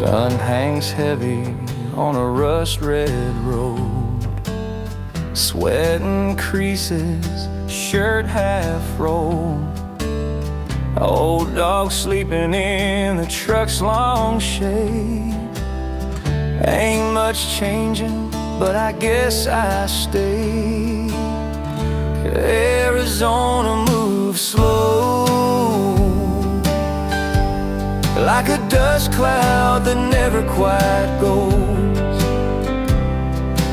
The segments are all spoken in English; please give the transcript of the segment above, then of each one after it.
Sun hangs heavy on a rust-red road. Sweating creases, shirt half rolled. Old dog sleeping in the truck's long shade. Ain't much changing, but I guess I stay. Arizona moves slow, like a dust cloud that never quite goes.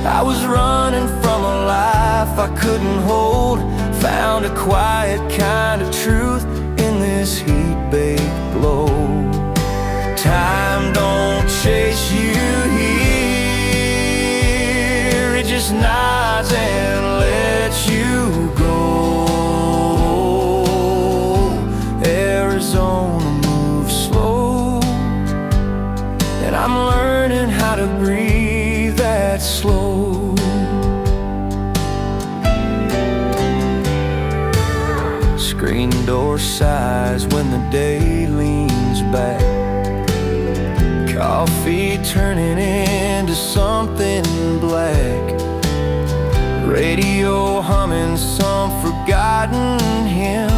I was running from a life I couldn't hold. Found a quiet kind of truth in this heat-baked glow. Time don't chase you here, it just nods and lets you go. Arizona moves slow, and I'm learning how to breathe that slow. Screen door sighs when the day leans back. Coffee turning into something black. Radio humming some forgotten hymn.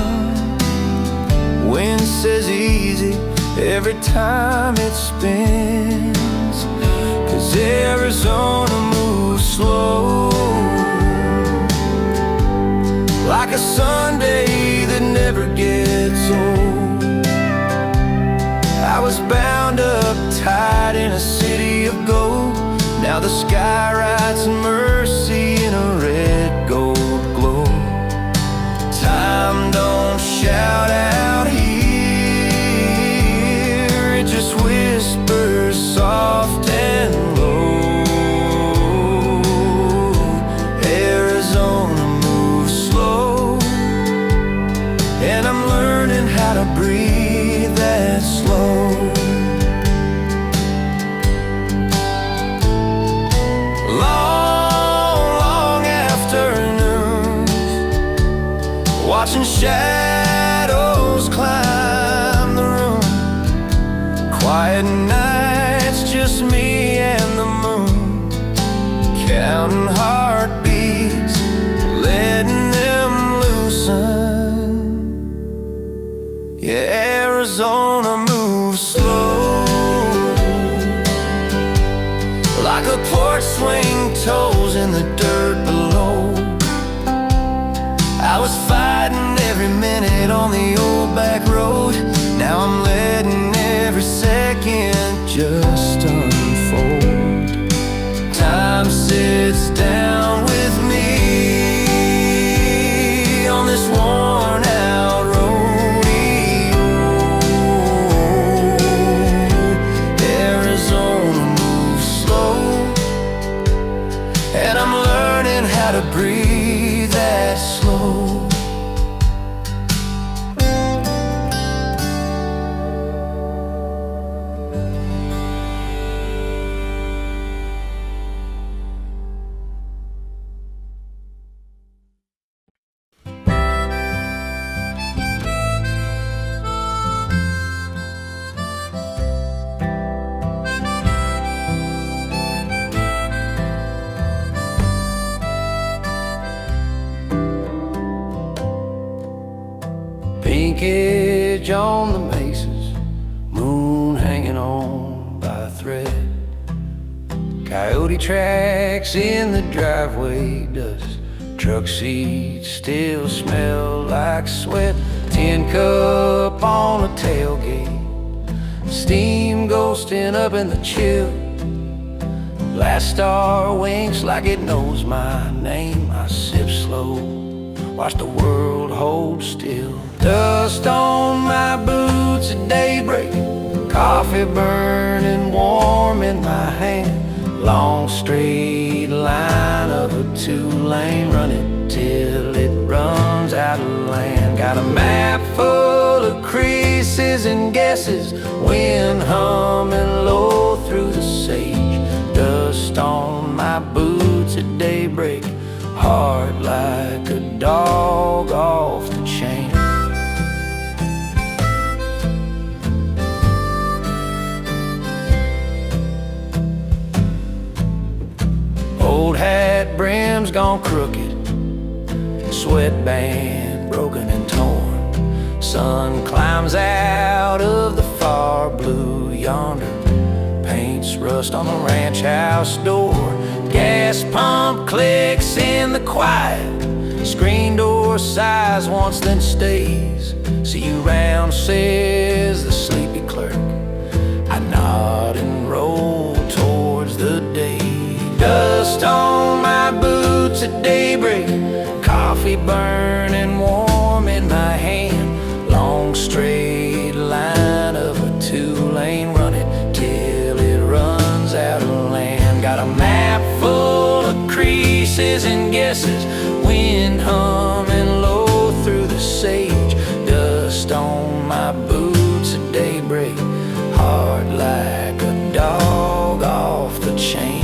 Wind says easy every time it spins. 'Cause Arizona moves slow, like a Sunday that never gets old. I was bound up tight in a city of gold. Now the sky writes mercy in a red gold glow. Time don't shout out here, it just whispers soft and low. Arizona moves slow, and I'm learning how to breathe that slow. Watching shadows climb the room. Quiet nights, just me and the moon. Counting heartbeats, letting them loosen. Yeah, Arizona moves slow, like a porch swing, toes in the dirt below. I was fighting every minute on the old back road. Now I'm letting every second just unfold. Time sits down with me on this worn out rodeo. Arizona moves slow, and I'm learning how to breathe that slow. Pinkage on the mesas, moon hanging on by a thread. Coyote tracks in the driveway dust. Truck seats still smell like sweat. Tin cup on a tailgate, steam ghosting up in the chill. Last star winks like it knows my name. I sip slow, watch the world hold still. Dust on my boots at daybreak, coffee burning warm in my hand. Long straight line of a two-lane, run it till it runs out of land. Got a map full of creases and guesses, wind humming low through the sage. Dust on my boots at daybreak, heart like a dog off the chain. old hat brim's gone crooked, sweatband broken and torn. Sun climbs out of the far blue yonder, paints rust on the ranch house door. Gas pump clicks in the quiet, screen door sighs once then stays. See you round, says the sleepy clerk. I nod and roll towards the day. Dust on my boots at daybreak, coffee burning warm in my hand. Long straight line of a two-lane, run it till it runs out of land. Got a map full of creases and guesses, wind humming low through the sage. Dust on my boots at daybreak, hard like a dog off the chain.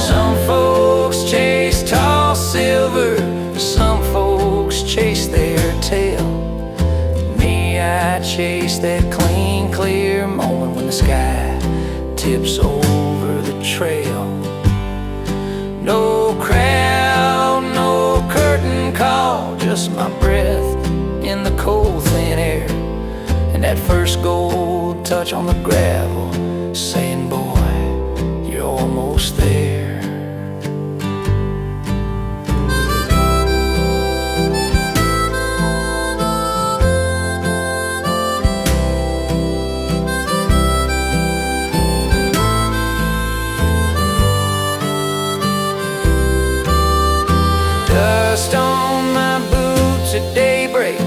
Some folks chase tall silver, some folks chase their tail. Me, I chase that clean, clear moment when the sky tips over the trail. No crowd, no curtain call, just my breath in the cold, thin air, and that first gold touch on the gravel, saying, boy, you're almost there. Dust on my boots at daybreak,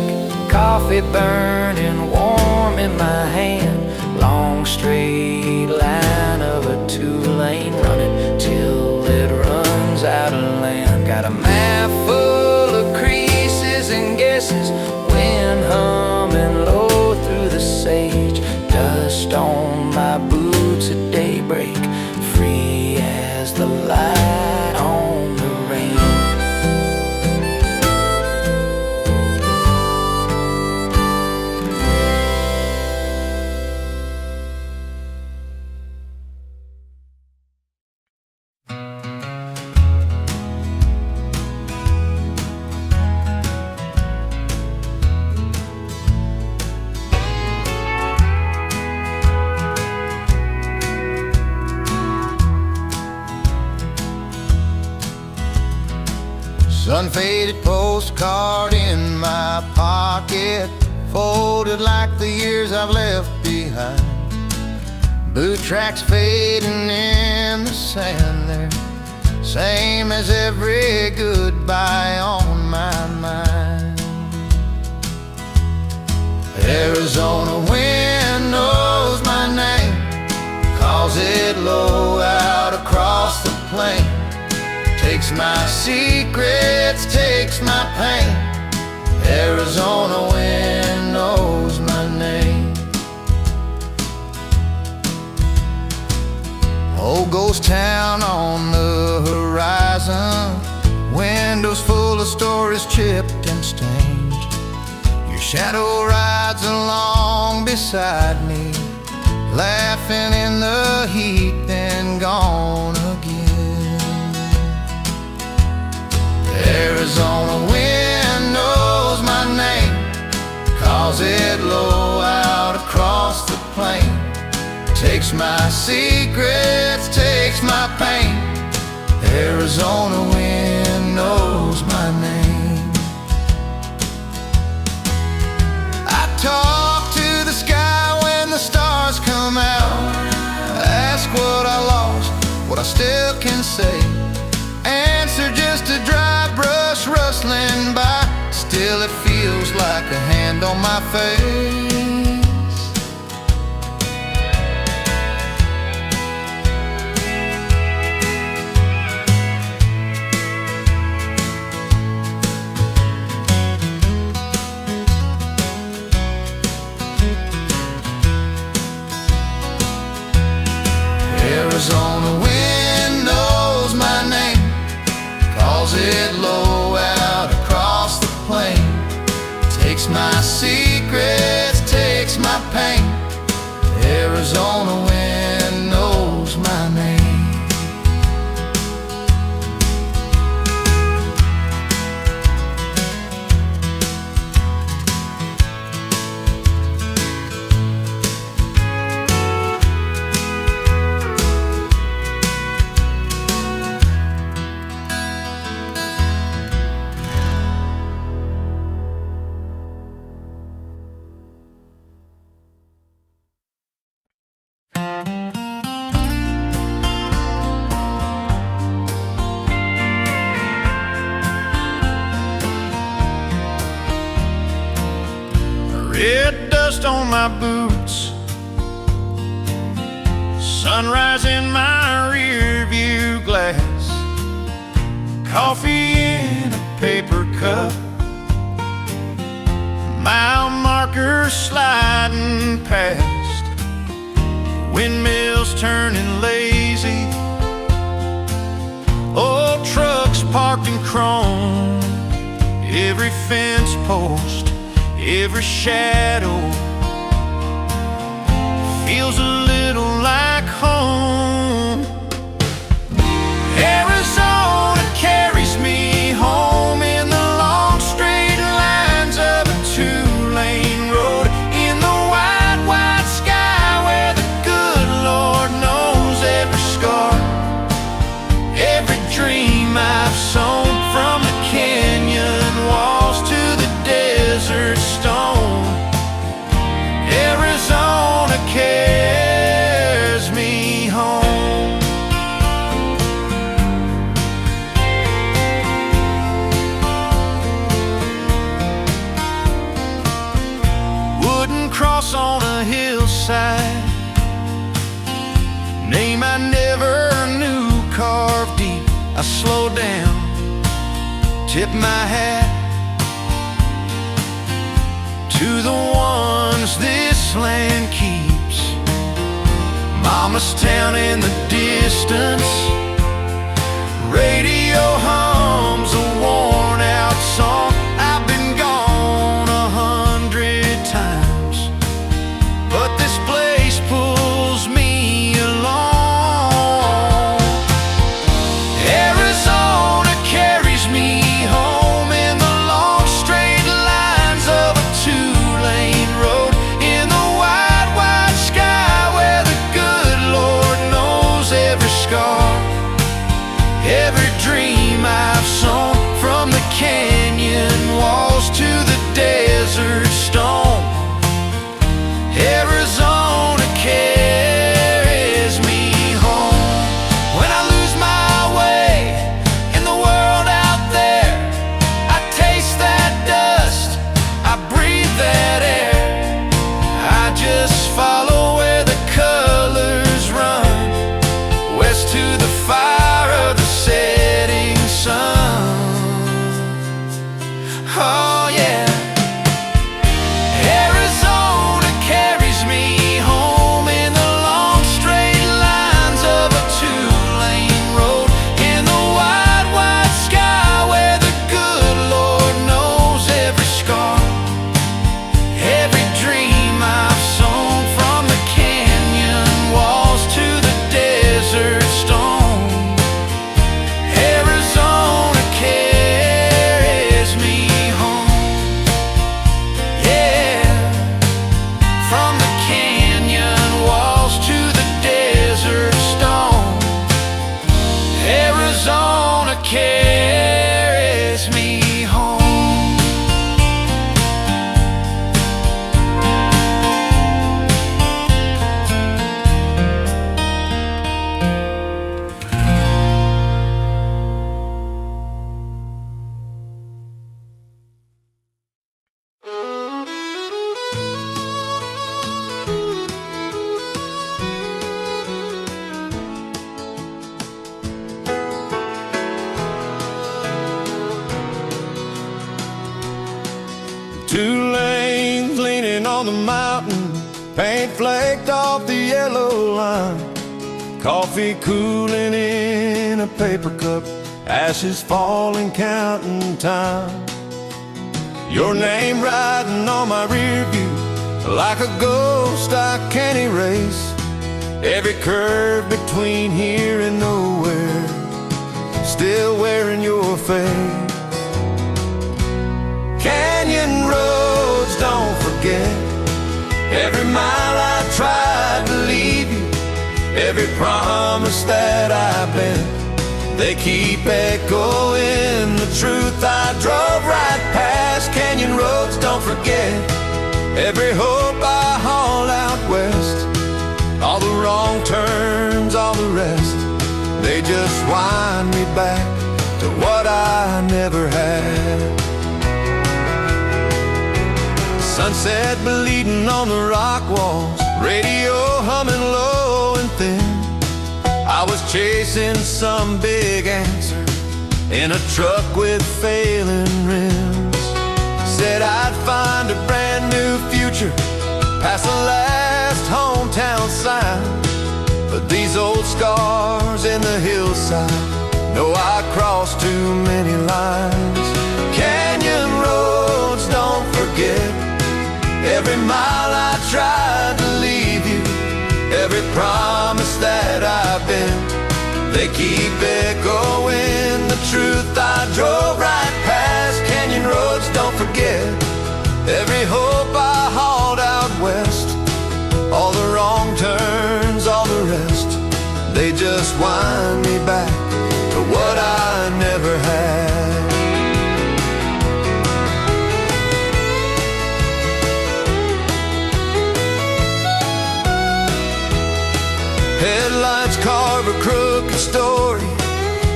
coffee burning warm in my hand. Long straight line of a two-lane, running till it runs out of land. Got a map full of creases and guesses, wind humming low through the sage. Dust on my boots at daybreak, free as the light on the range. Sun-faded postcard in my pocket, folded like the years I've left behind. Boot tracks fading in the sand there, same as every goodbye on my mind. Arizona wind knows my name, calls it low out across the plain. Takes my secrets, takes my pain. Arizona wind knows my name. Old ghost town on the horizon, windows full of stories chipped and stained. Your shadow rides along beside me, laughing in the heat, then gone again. Arizona wind knows my name, calls it low out across the plain. Takes my secrets, takes my pain. Arizona wind knows my name. I talk to the sky when the stars come out, ask what I lost, what I still can say. Answer just a dry brush rustling by, still it feels like a hand on my face. Arizona wind knows my name, calls it low out across the plain. Takes my secrets, takes my pain. Arizona wind knows my name. my boots, sunrise in my rear view glass, coffee in a paper cup, mile markers sliding past, windmills turning lazy, old trucks parked in chrome, every fence post, every shadow feels a little like home. Arizona carries me home in the long straight lines of a two-lane road, in the wide, wide sky where the good Lord knows every scar, every dream I've sown, from the canyon walls to the desert stone. Arizona carries me home. Wooden cross on a hillside, name I never knew carved deep. I slow down, tip my hat to the ones this land keeps. Mama's town in the distance, radio hums a worn out song. I've been gone 100 times, but this place pulls me along. Arizona carries me home in the long straight lines of a two-lane road, in the wide, wide sky where the good Lord knows every scar, every dream I've sown, from the canyon walls to the desert stone. Arizona carries me home. When I lose my way in the world out there, I taste that dust, I breathe that air, I just follow where the colors run, west to the fire of the setting sun. Oh yeah. Arizona carries me home in the long straight lines of a two-lane road, in the wide, wide sky where the good Lord knows every scar, every dream I've sown, from the canyon walls to the desert stone. Arizona carries me home. Yeah, from the canyon walls to the desert stone. Arizona carries me home. Two lanes leaning on the mountain, paint flaked off the yellow line, coffee cooling in a paper cup, ashes falling, counting time. Your name riding on my rear view, like a ghost I can't erase. Every curve between here and nowhere, still wearing your face. Canyon roads, don't forget, every mile I tried to leave you, every promise that I bent, they keep echoing the truth. I drove right past canyon roads, don't forget, every hope I hauled out west, all the wrong turns, all the rest, they just wind me back to what I never had. Sunset bleeding on the rock walls, radio humming low and thin. I was chasing some big answer in a truck with failing rims. Said I'd find a brand new future past the last hometown sign. But these old scars in the hillside know I crossed too many lines. Canyon roads, don't forget every mile I tried to leave you, every promise that I've been. They keep echoing the truth I drove right past. Canyon roads, don't forget every hope I hauled out west. All the wrong turns, all the rest, they just wind me back to what I never had. Headlights carve a crooked story,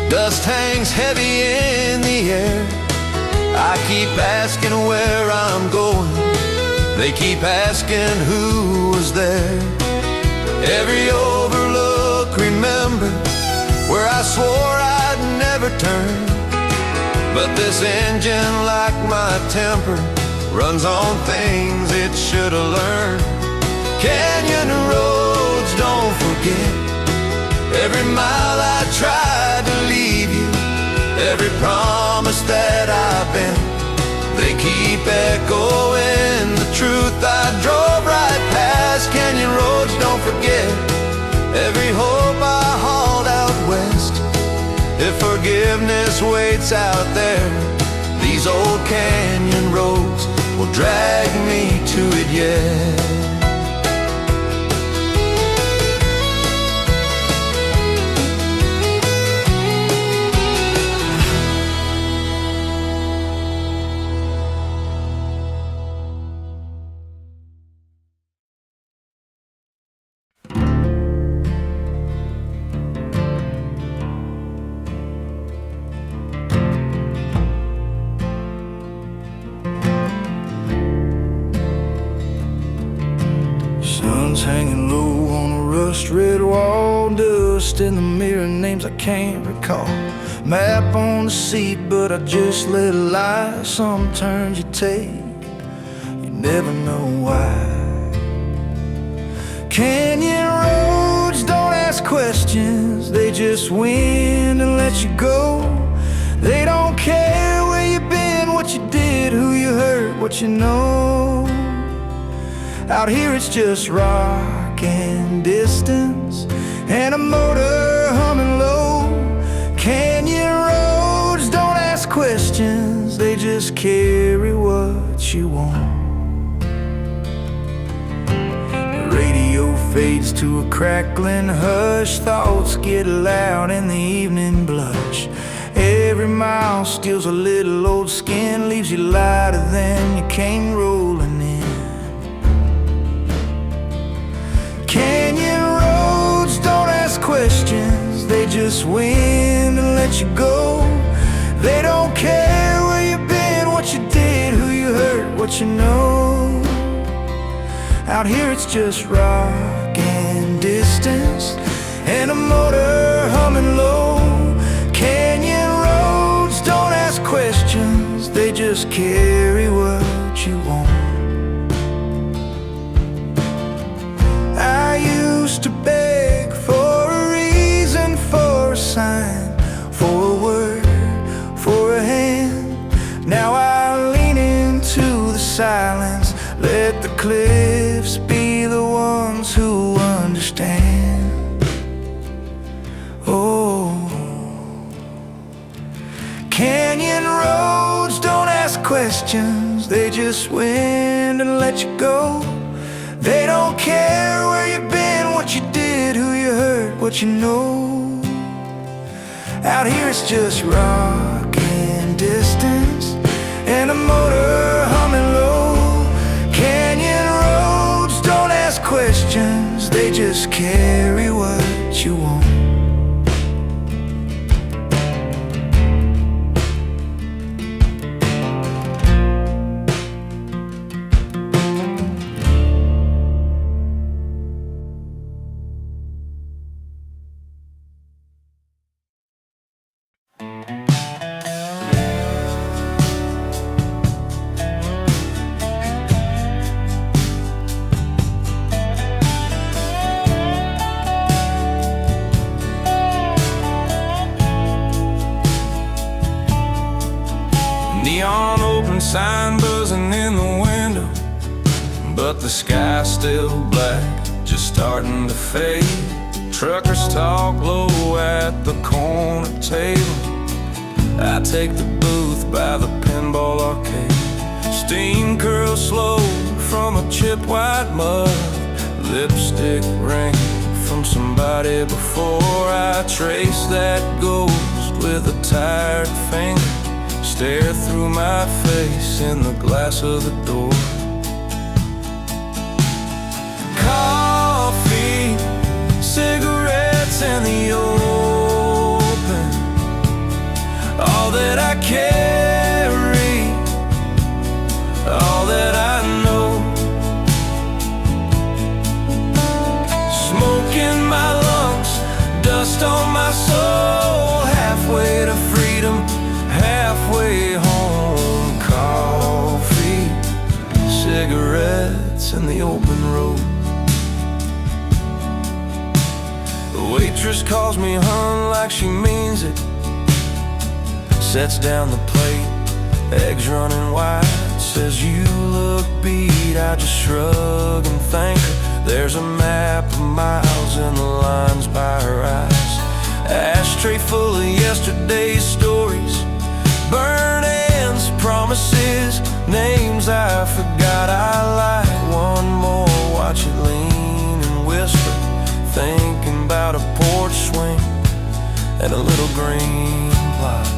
dust hangs heavy in the air. I keep asking where I'm going, they keep asking who was there. Every overlook, remember where I swore I'd never turn. But this engine, like my temper, runs on things it should have learned. Canyon roads, don't forget every mile I tried to leave you, every promise that I've been. They keep echoing the truth I drove right past. Canyon roads, don't forget every hope I hauled out west. If forgiveness waits out there, these old canyon roads will drag me to it yet. Sun's hanging low on a rust-red wall, dust in the mirror, names I can't recall. Map on the seat, but I just let it lie. Some turns you take, you never know why. Canyon roads, don't ask questions, they just win and let you go. They don't care where you've been, what you did, who you hurt, what you know. Out here it's just rock and distance and a motor humming low. Canyon roads, don't ask questions, they just carry what you want. The radio fades to a crackling hush, thoughts get loud in the evening blush. Every mile steals a little old skin, leaves you lighter than you came rolling in. Canyon roads, don't ask questions, they just win and let you go. They don't care where you've been, what you did, who you hurt, what you know. Out here it's just rock and distance and a motor humming low. Canyon roads, don't ask questions, they just carry what you want. I used to beg for a reason, for a sign, for a word, for a hand. Now I lean into the silence, let the cliffs be the ones who understand. Oh, canyon roads, don't ask questions, they just win and let you go. They don't care where you've been, what you did, who you hurt, what you know. Out here it's just rock and distance and a motor humming low. Canyon roads, don't ask questions, they just carry what you want. sign buzzing in the window, but the sky's still black, just starting to fade. Truckers talk low at the corner table. I take the booth by the pinball arcade. Steam curls slow from a chipped white mug. Lipstick ring from somebody before. I trace that ghost with a tired finger. Stare through my face in the glass of the door. Coffee, cigarettes in the open, all that I carry, all that I know. Smoke in my lungs, dust on my soul. Halfway to freedom, halfway home. Coffee, cigarettes in the open road. The waitress calls me hun like she means it. Sets down the plate, eggs running wide. Says you look beat, I just shrug and thank her. There's a map of miles and the lines by her eyes. Ashtray full of yesterday's stories, burnt ends, promises, names I forgot. I like one more, watch it lean and whisper, thinking about a porch swing and a little green plot.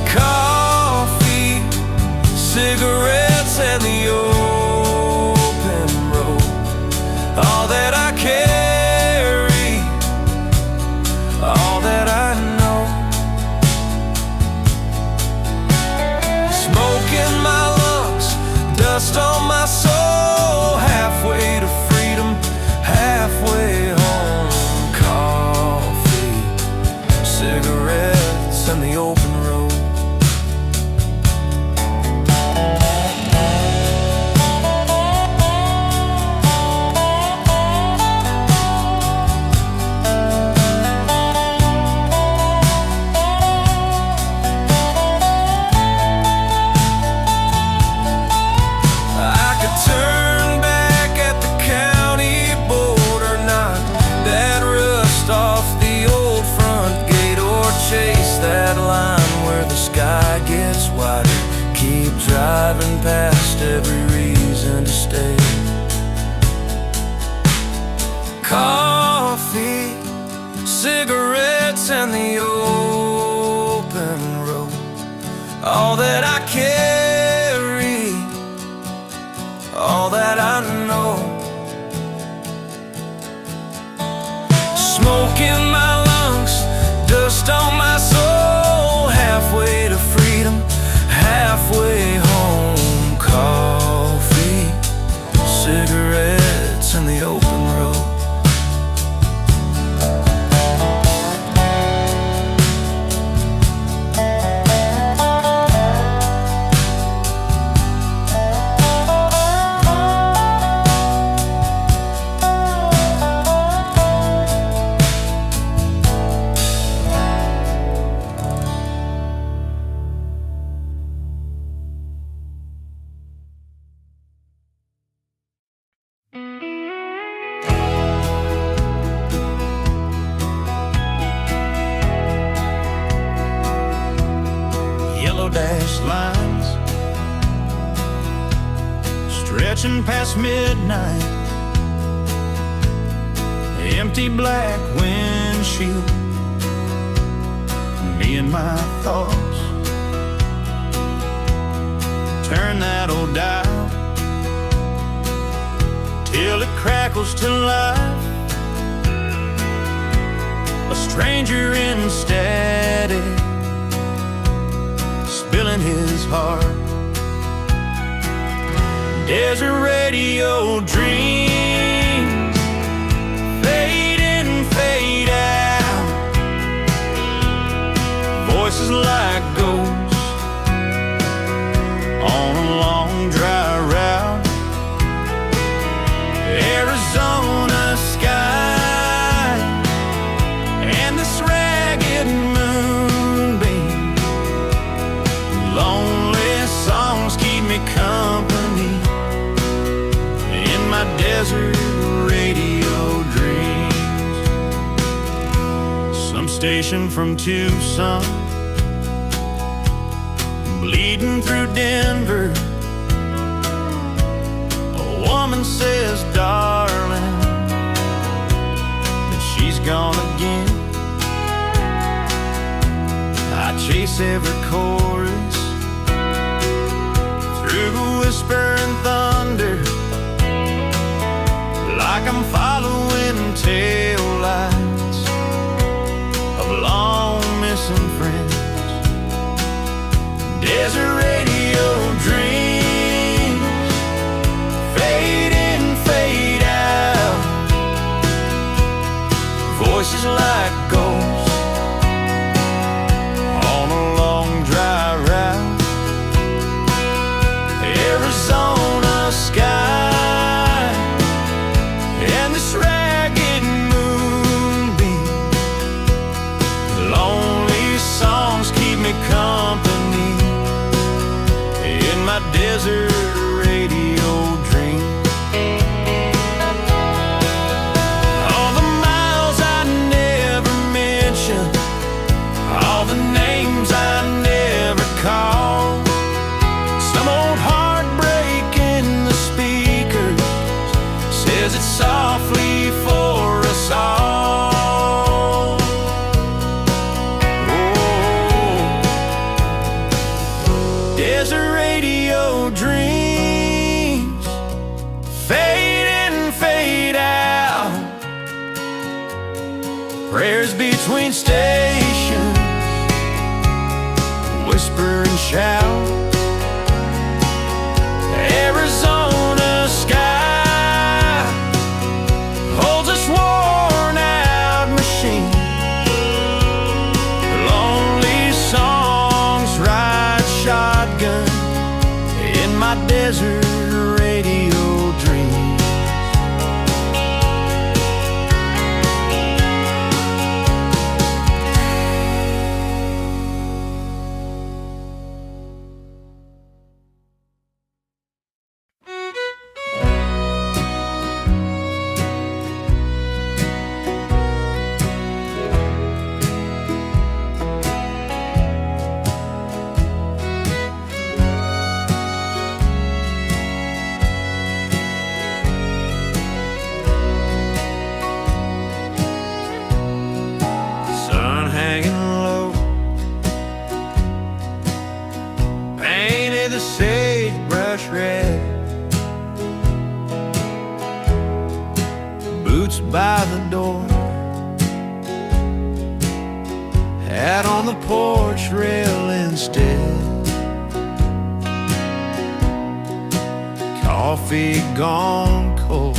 Coffee, cigarettes, and the open road, all that I carry, all that I know. Smoke in my lungs, dust on my soul. Halfway to freedom, halfway home. Coffee, cigarettes, and the open road. Driving past every reason to stay. Coffee, cigarettes, and the open road, all that I carry, all that I know. Smoke in my lungs, dust on my soul. Halfway to freedom, halfway home. Coffee, cigarettes, and the open road. Dash lines stretching past midnight, empty black windshield, me and my thoughts. Turn that old dial till it crackles to life. A stranger in static, spilling his heart. Desert radio dreams fade in, fade out. Voices like ghosts on a long dry route. Arizona sky and this ragged moonbeam station from Tucson, bleeding through Denver. A woman says, darling, that she's gone again. I chase every chorus through whisper and thunder, like I'm following tail lights of long missing friends. Desert radio dreams fade in, fade out. Voices like ghosts on a long dry route. Arizona sky and this ragged moonbeam. Lonely songs keep me company in my desert radio dream. All the miles I never mention, all the names I never call. Some old heartbreak in the speakers says it's softly for us all. Oh. Desert radio dreams fade in, fade out. Prayers between stations whisper and shout. Arizona sky holds a worn out machine. Lonely songs ride shotgun in my desert radio dreams. Sun hanging low, painted the sagebrush red. Boots by the door, hat on the porch rail instead. Coffee gone cold,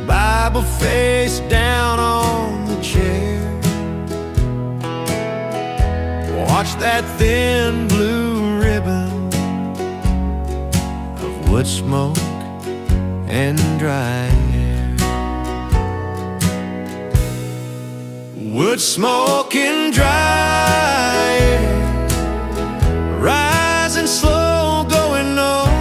Bible face down on the chair. Watch that thin blue ribbon of wood smoke and dry air. Wood smoke and dry air, rising slow, going nowhere.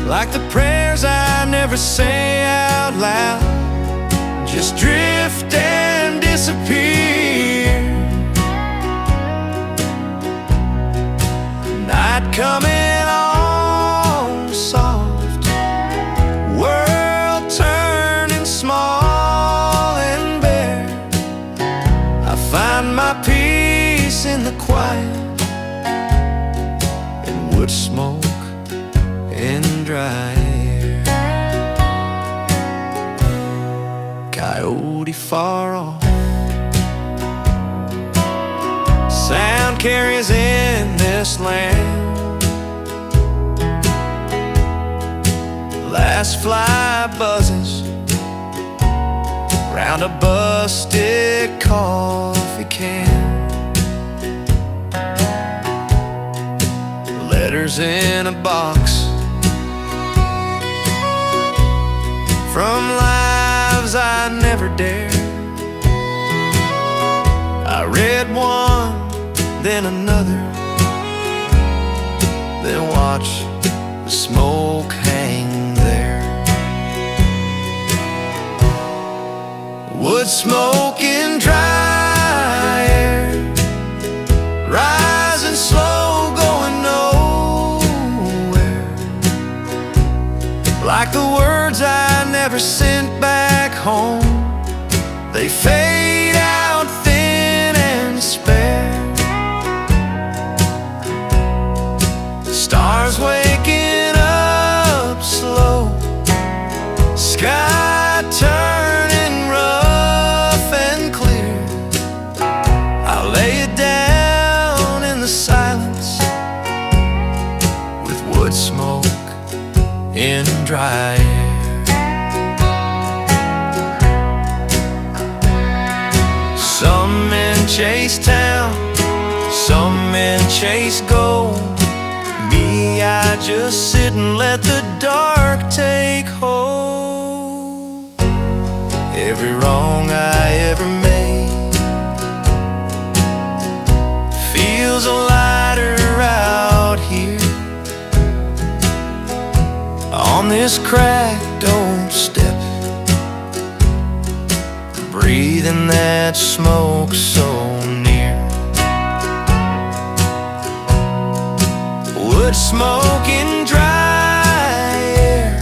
Like the prayers I never say out loud, just drift and disappear. Night coming on soft, world turning small and bare. I find my peace in the quiet, in wood smoke and dry air. Coyote far off, sound carries in this land. Last fly buzzes round a busted coffee can. Letters in a box from lives I never dared. I read one, then another, then watched the smoke hang there. wood smoke and dry air, rising slow, going nowhere. Like the words I never sent back home, they fade out thin and spare. Stars waking up slow, sky turning rough and clear. I lay it down in the silence with wood smoke in dry air. Some men chase town, some men chase gold. Me, I just sit and let the dark take hold. Every wrong I ever made feels lighter out here on this cracked old step, breathing that smoke so near. Wood smoke and dry air,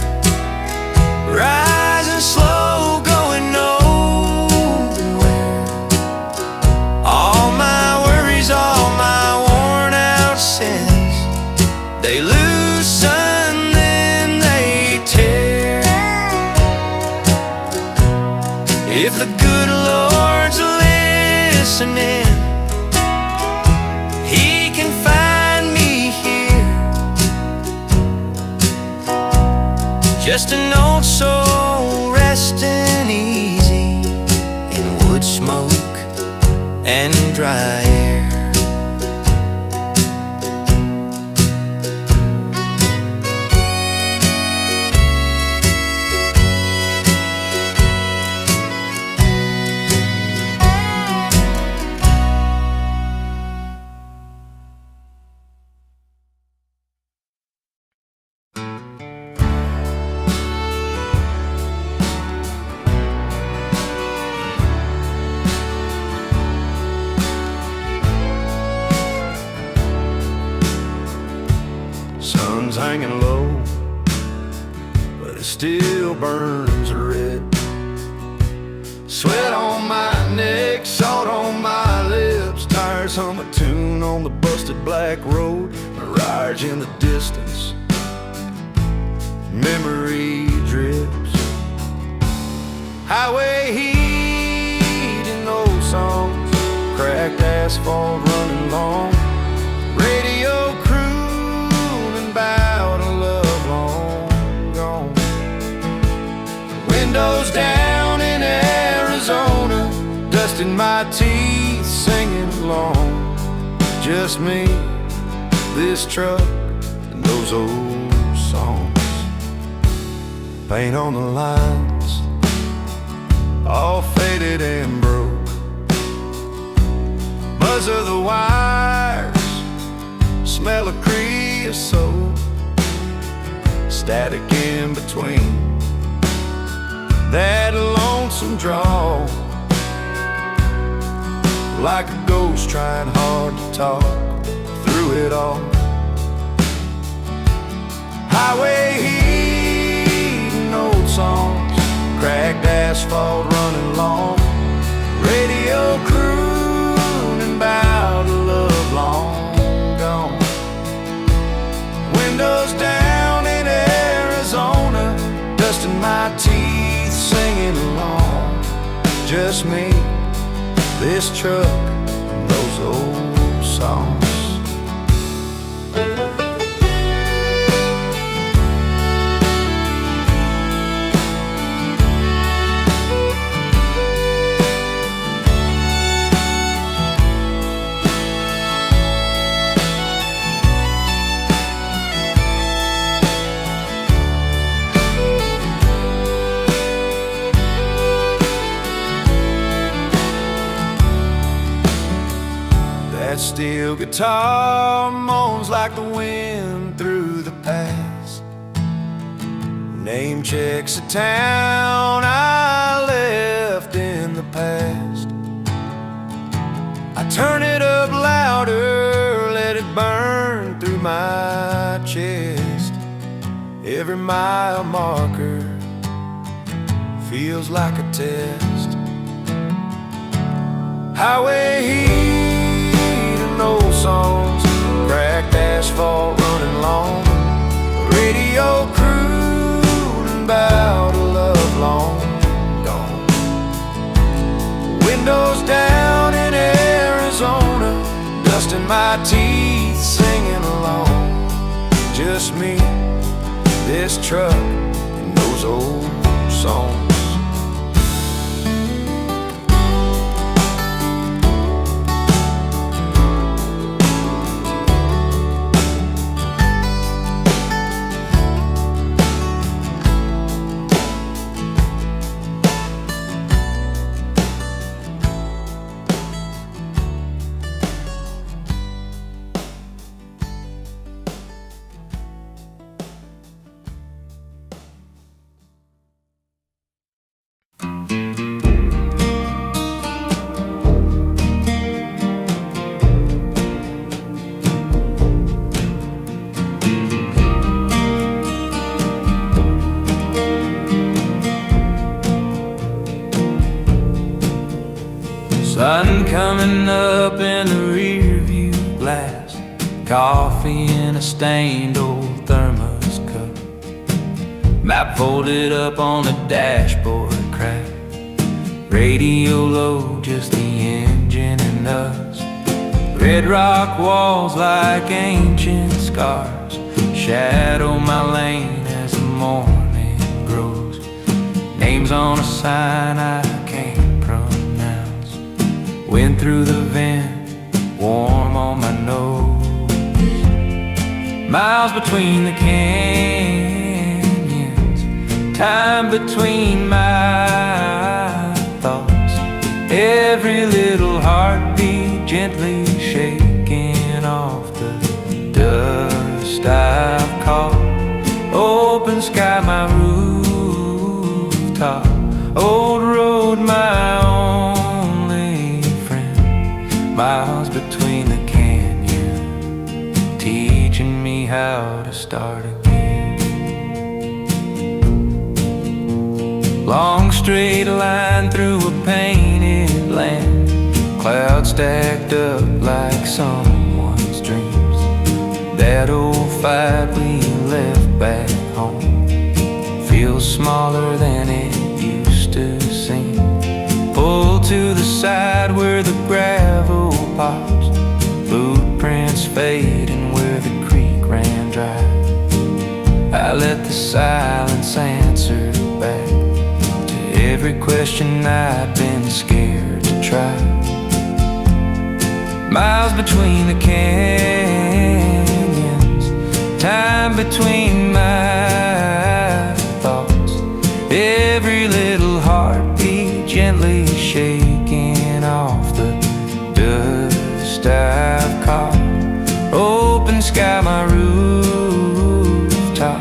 rising slow, going nowhere. All my worries, all my worn out sins, they loosen, then they tear. If the good Lord's listening, He can find me here. Just a note soul resting easy in wood smoke and dry air. Sun's hanging low, but it still burns red. Sweat on my neck, salt on my lips, tires hum a tune on the busted black road. Mirage in the distance, memory drips. Highway heat in old songs, cracked asphalt running long. Radio crooning about a love long gone. Windows down in Arizona, dust in my teeth, singing along. Just me, this truck, and those old songs. Paint on the lines, all faded and broke. Buzz of the wires, smell of creosote, static in between that lonesome draw. Like a ghost trying hard to talk through it all. Highway heat and old songs, cracked asphalt running long. Radio crooning about a love long gone. Windows down in Arizona, dust in my teeth, singing along. Just me, this truck, and those old songs. That steel guitar moans like the wind through the past. Name checks a town I left in the past. I turn it up louder, let it burn through my chest. Every mile marker feels like a test. Highway heat and old songs, cracked asphalt running long, radio crooning about a love long gone. Windows down in Arizona, dusting my teeth, singing along. Just me, this truck, and those old songs. Sun coming up in the rear view glass, coffee in a stained old thermos cup, map folded up on the dashboard crack, radio low, just the engine and us. Red rock walls like ancient scars shadow my lane as the morning grows. Names on a sign I can't pronounce. Wind through the vent, warm on my nose. Miles between the canyons, time between my thoughts. Every little heartbeat gently shaking off the dust I've caught. Open sky, my rooftop. Old road, my only friend. Miles between the canyon, teaching me how to start again. Long straight line through a painted land, clouds stacked up like someone's dreams. That old fight we left back home feels smaller than it used to seem. Pull to the side where the gravel pops, footprints fading where the creek ran dry. I let the silence answer back to every question I'd been scared to try. Miles between the canyons, time between my thoughts. Every little heartbeat gently shaking off the dust I've caught. Open sky, my rooftop.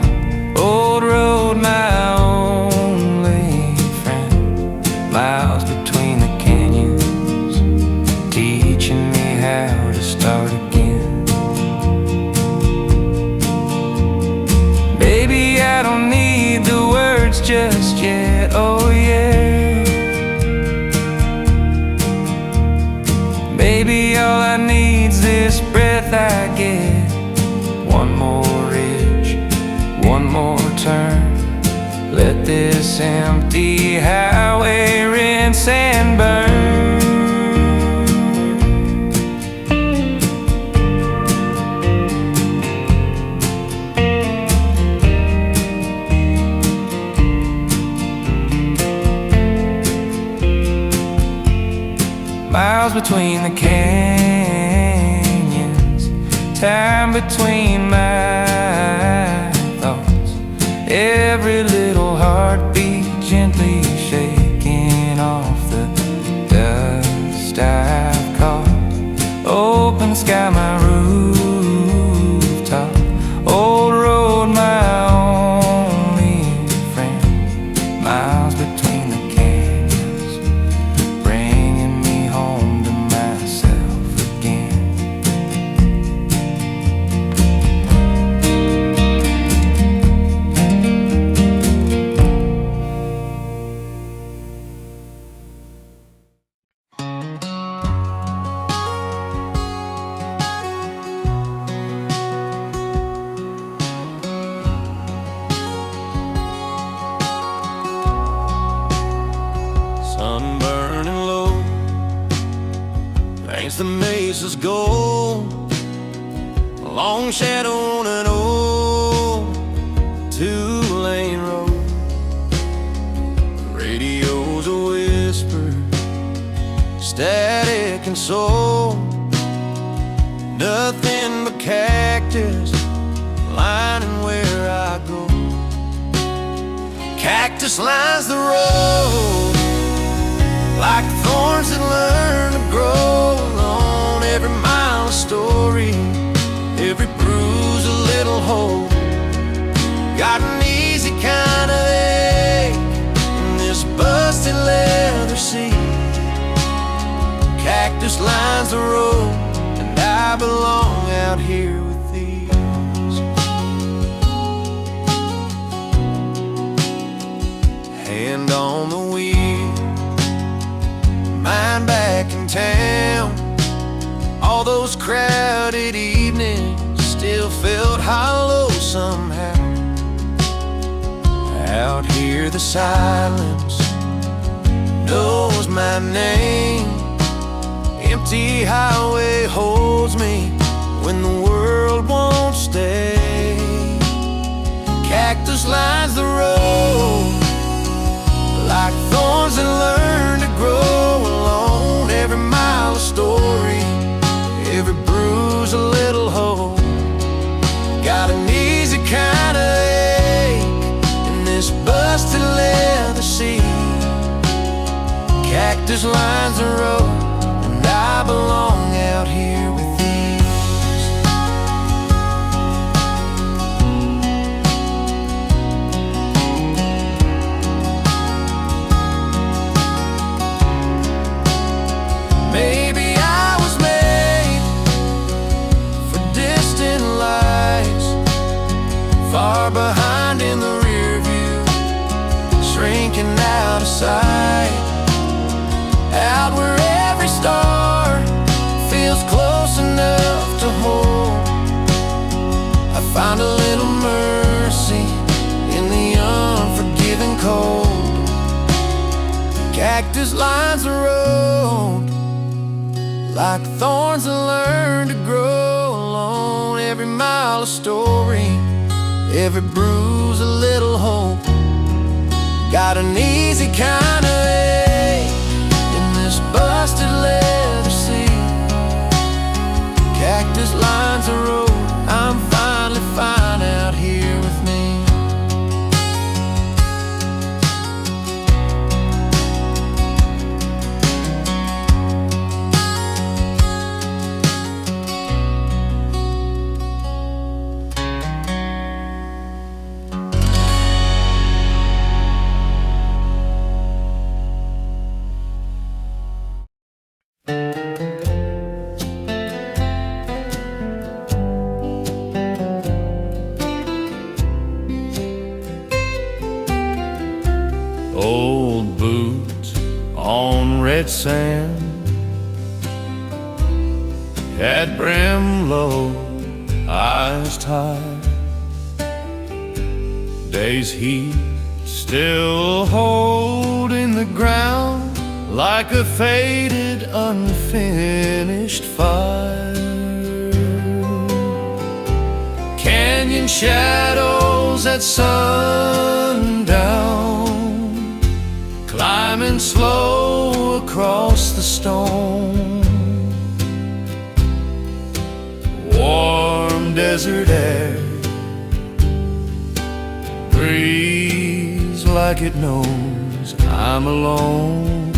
Old road, my only friend. Miles between the canyons, teaching me how to start again. Baby, I don't need the words just yet, oh yeah. Baby, all I need's this breath I get. One more ridge, one more turn. Let this empty highway rinse and burn. Miles between the canyons, time between my thoughts. Every little heartbeat gently shaking off the dust I've caught. Open sky, my rooftop. Old road, my only friend. Miles between the canyons, against the mesa's gold, a long shadow on an old two-lane road. The radio's a whisper, static and soul, nothing but cactus lining where I go. Cactus lines the road like thorns that learn to grow along every mile of story, every bruise a little hope. Got an easy kind of ache in this busted leather seat. Cactus lines the road, and I belong out here with these. Hand on the wheel, mind back in town. All those crowded evenings still felt hollow somehow. Out here the silence knows my name. Empty highway holds me when the world won't stay. Cactus lines the road like thorns that learn to grow along every mile of story, every bruise a little hope. Got an easy kind of ache in this busted leather seat. Cactus lines the road, and I belong out here with these. Maybe I was made for distant lights, far behind in the rear view, shrinking out of sight, out where every star feels close enough to hold. I find a little mercy in the unforgiving cold. Cactus lines the road like thorns that learn to grow along every mile of story, every bruise a little hope. Got an easy kind of ache in this busted leather seat. Cactus lines the road, I'm finally fine out here with me. Old boots on red sand, head brim low, eyes tired. Day's heat still holding the ground like a faded, unfinished fire. Canyon shadows at sundown, climbing slow across the stone. Warm desert air breathes like it knows I'm alone.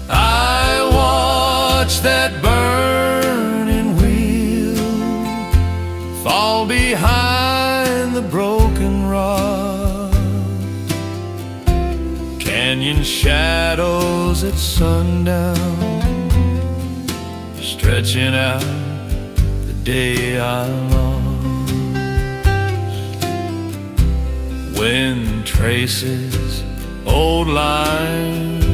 I watch that burning wheel fall behind the broken rock. Canyon shadows at sundown, stretching out the day I lost. Wind traces old lines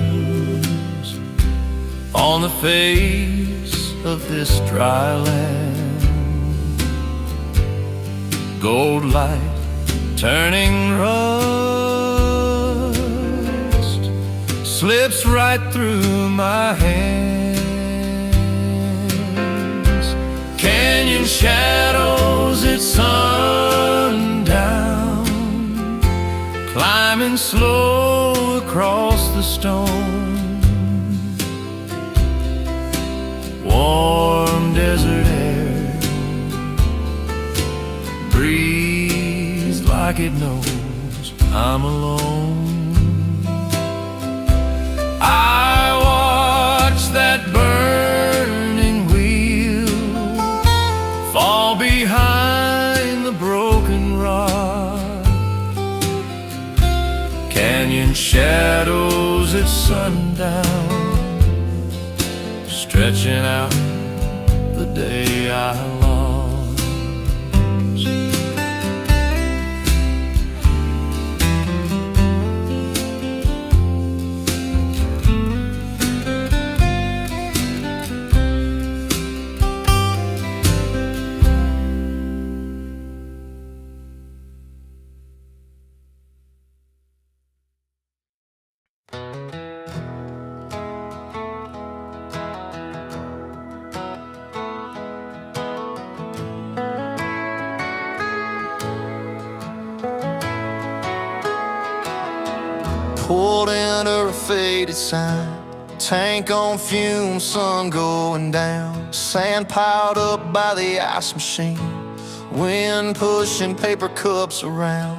on the face of this dry land. Gold light turning rust slips right through my hand. Casting shadows at sundown, climbing slow across the stone. Warm desert air breathes like it knows I'm alone. I watch that burning wheel fall behind the broken rock. Canyon shadows at sundown, stretching out the day I lost. Pulled into a faded sign, tank on fumes, sun going down, sand piled up by the ice machine, wind pushing paper cups around.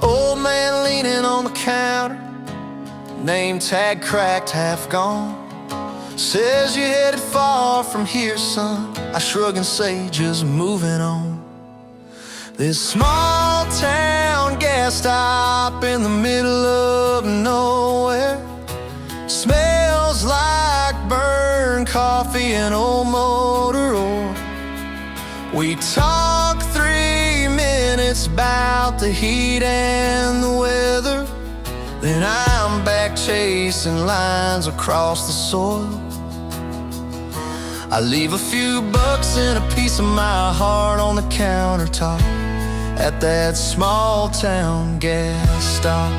Old man leaning on the counter, name tag cracked, half gone. Says you're headed far from here, son. I shrug and say, just moving on. This small town gas stop in the middle of nowhere smells like burned coffee and old motor oil. We talk 3 minutes about the heat and the weather, then I'm back chasing lines across the soil. I leave a few bucks and a piece of my heart on the countertop at that small town gas stop.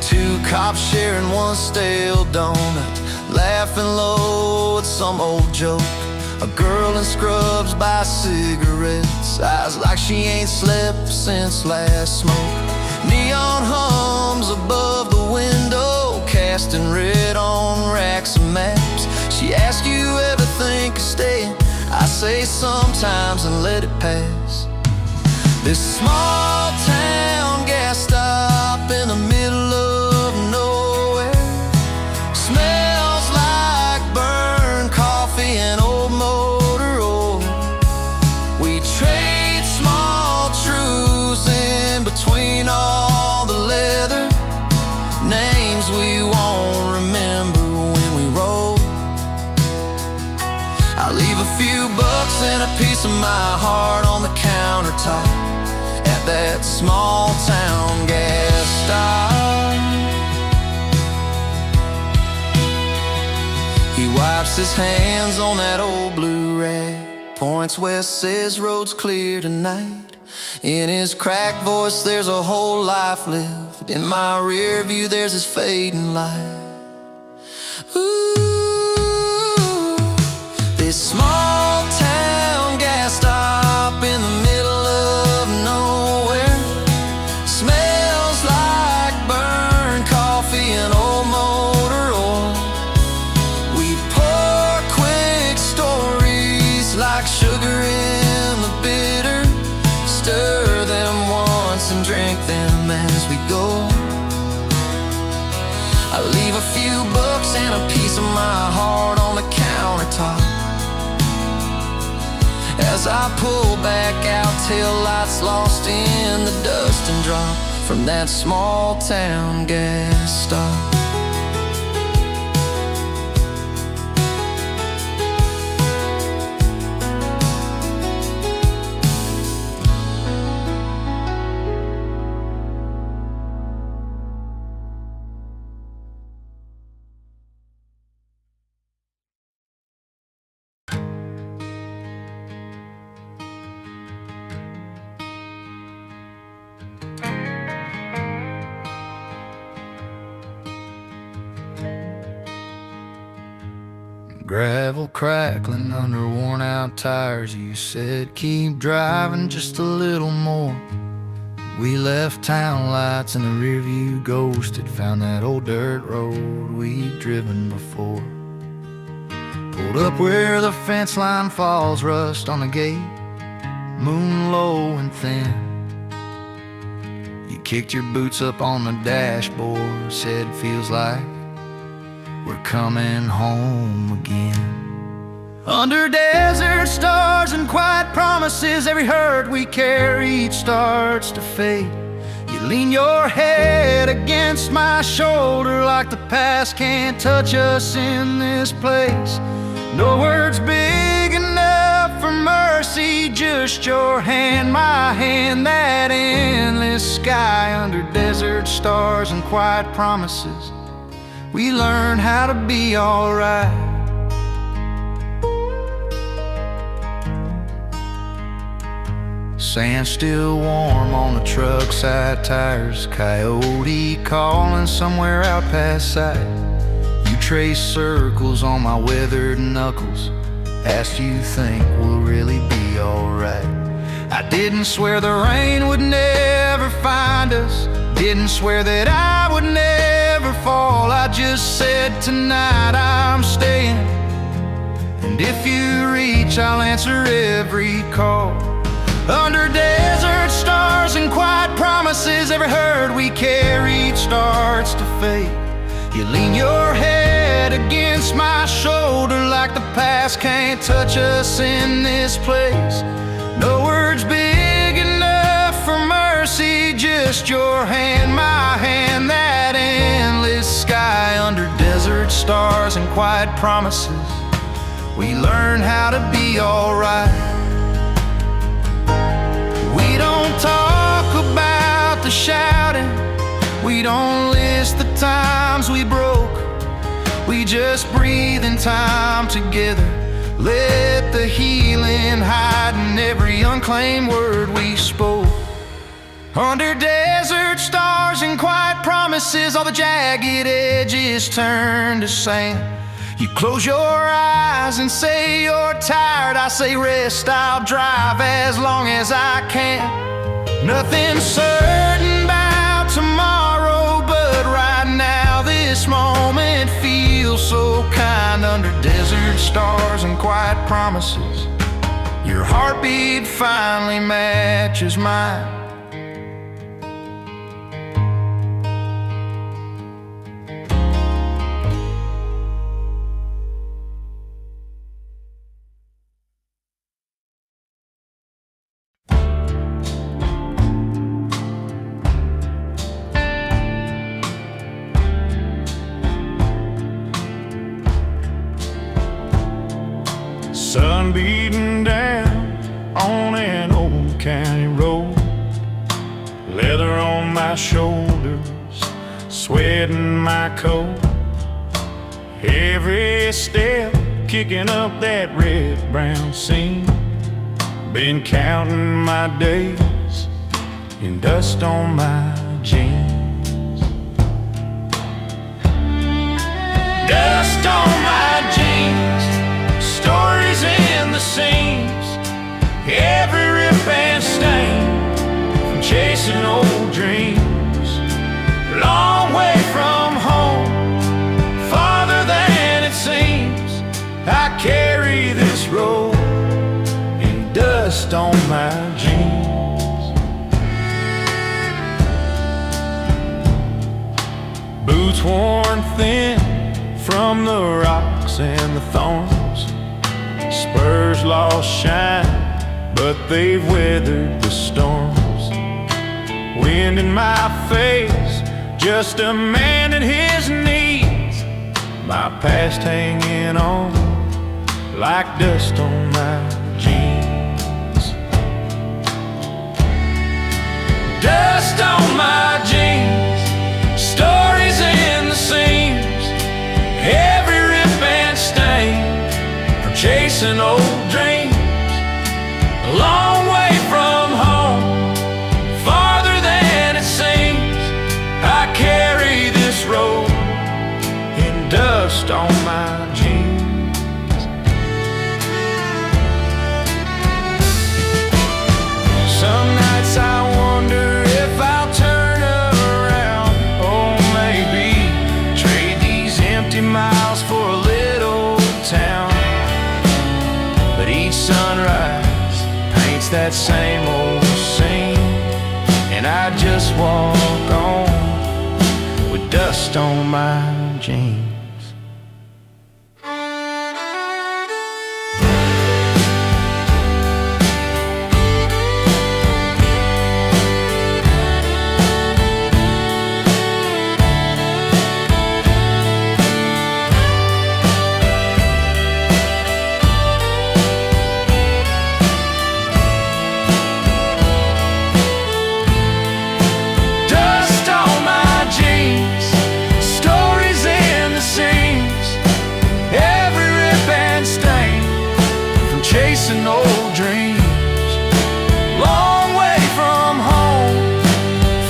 Two cops sharing one stale donut, laughing low at some old joke. A girl in scrubs buys cigarettes, eyes like she ain't slept since last smoke. Neon hums above the window, casting red on racks of maps. She asks you ever think of staying, I say sometimes and let it pass. This small town gas stop in the middle of nowhere smells like burned coffee and old motor oil. We trade small truths in between all the leather, names we won't remember when we roll. I leave a few bucks and a piece of my heart on the countertop at that small town gas stop. He wipes his hands on that old blue rag, points west, says road's clear tonight. In his cracked voice there's a whole life lived, in my rear view there's his fading light. Ooh, this small town gas stop in the middle of nowhere smells like burned coffee and old motor oil. We pour quick stories like sugar in the bitter, stir them once and drink them as we go. I leave a few bucks and a piece of my heart on the countertop as I pull back out, tail lights lost in the dust and drop from that small town gas stop. gravel crackling under worn out tires. You said keep driving just a little more. We left town lights and the rear view ghosted. Found that old dirt road we'd driven before. Pulled up where the fence line falls, rust on the gate, moon low and thin. You kicked your boots up on the dashboard, said it feels like we're coming home again. Under desert stars and quiet promises, every hurt we carried starts to fade. You lean your head against my shoulder like the past can't touch us in this place. No words big enough for mercy, just your hand, my hand, that endless sky. Under desert stars and quiet promises, we learn how to be alright. Sand still warm on the truck side tires. Coyote calling somewhere out past sight. You trace circles on my weathered knuckles. Asked you think we'll really be alright. I didn't swear the rain would never find us. Didn't swear that I would never fall. I just said tonight I'm staying, and if you reach I'll answer every call. Under desert stars and quiet promises, every hurt we carried starts to fade. You lean your head against my shoulder like the past can't touch us in this place. No words big enough for mercy, just your hand, my hand, that endless sky. Under desert stars and quiet promises, we learn how to be alright. We don't talk about the shouting, we don't list the times we broke. We just breathe in time together, let the healing hide in every unclaimed word we spoke. Under desert stars and quiet promises, all the jagged edges turn to sand. You close your eyes and say you're tired. I say rest, I'll drive as long as I can. Nothing's certain about tomorrow, but right now this moment feels so kind. Under desert stars and quiet promises, your heartbeat finally matches mine. Sun beating down on an old county road, leather on my shoulders, sweating my coat. Every step kicking up that red-brown seam. Been counting my days in dust on my jeans. Dust on my jeans, stories in the seams, every rip and stain from chasing old dreams. Long way from home, farther than it seems. I carry this road in dust on my jeans. Boots worn thin from the rocks and the thorns, spurs lost shine, but they've weathered the storms. Wind in my face, just a man at his knees. My past hanging on like dust on my jeans. Dust on my jeans, stories in the seams, every rip and stain from chasing old dreams. A long way from home, farther than it seems. I carry this road in dust on my jeans. that same old scene, and I just walk on with dust on my jeans. Chasing old dreams, long way from home,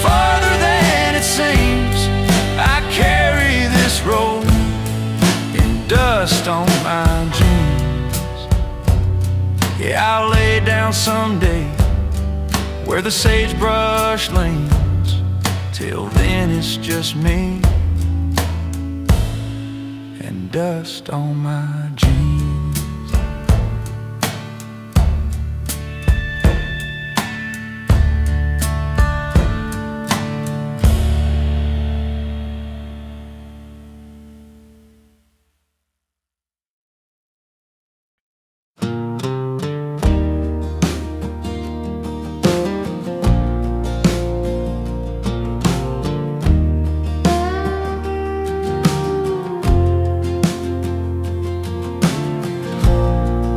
farther than it seems. I carry this road in dust on my jeans. Yeah, I'll lay down someday where the sagebrush leans. Till then it's just me and dust on my jeans.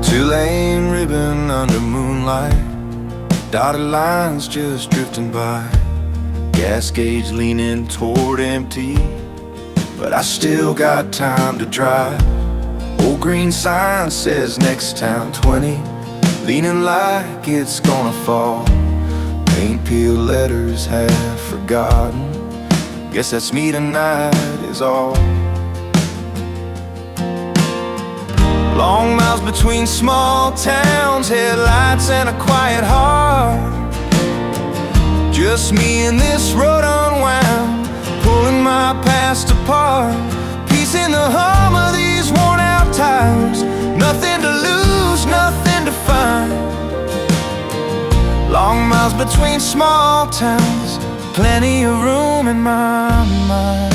Two-lane ribbon under moonlight, dotted lines just drifting by, gas gauge leaning toward empty, but I still got time to drive. Old green sign says next town 20, leaning like it's gonna fall. Paint peeled letters half forgotten, guess that's me tonight is all. Long miles between small towns, headlights and a quiet heart. Just me and this road unwound, pulling my past apart. Peace in the hum of these worn out tires, nothing to lose, nothing to find. Long miles between small towns, plenty of room in my mind.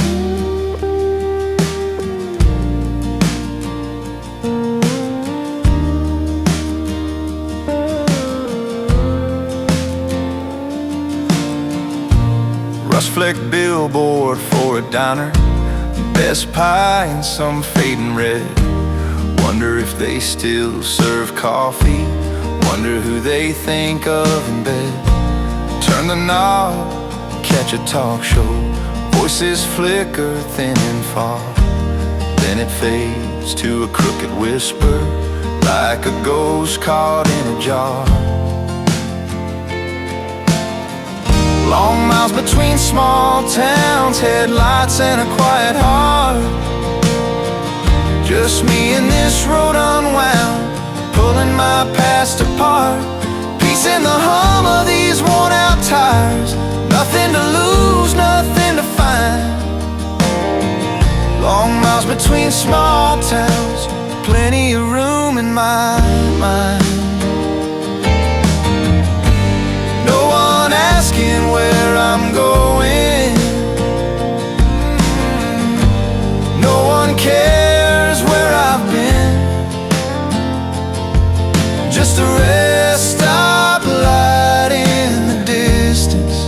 Rust-flecked billboard for a diner, best pie and some fading red. Wonder if they still serve coffee, wonder who they think of in bed. Turn the knob, catch a talk show, voices flicker thin and far. Then it fades to a crooked whisper, like a ghost caught in a jar. Long miles between small towns, headlights and a quiet heart. Just me and this road unwound, pulling my past apart. Peace in the hum of these worn out tires, nothing to lose, nothing to find. Long miles between small towns, plenty of room in my mind. No one asking where I'm going, no one cares where I've been. Just a rest stop light in the distance,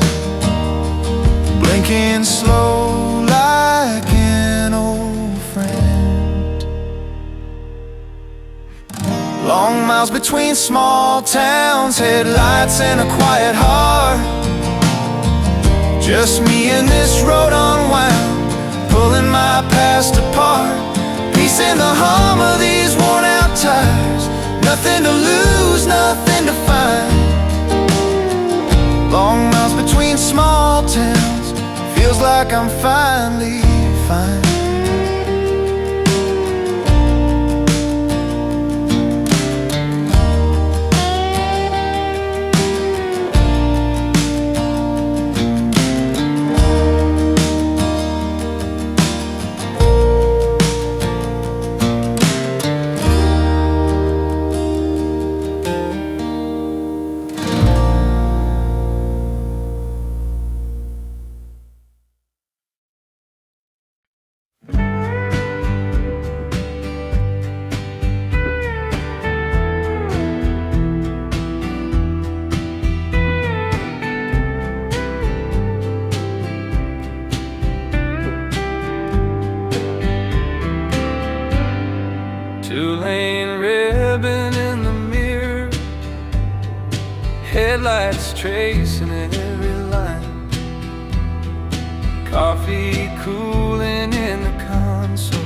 blinking slow like an old friend. Long miles between small towns, headlights and a quiet heart. Just me and this road unwound, pulling my past apart. Peace in the hum of these worn out tires, nothing to lose, nothing to find. Long miles between small towns, feels like I'm finally fine. headlights tracing every line, coffee cooling in the console,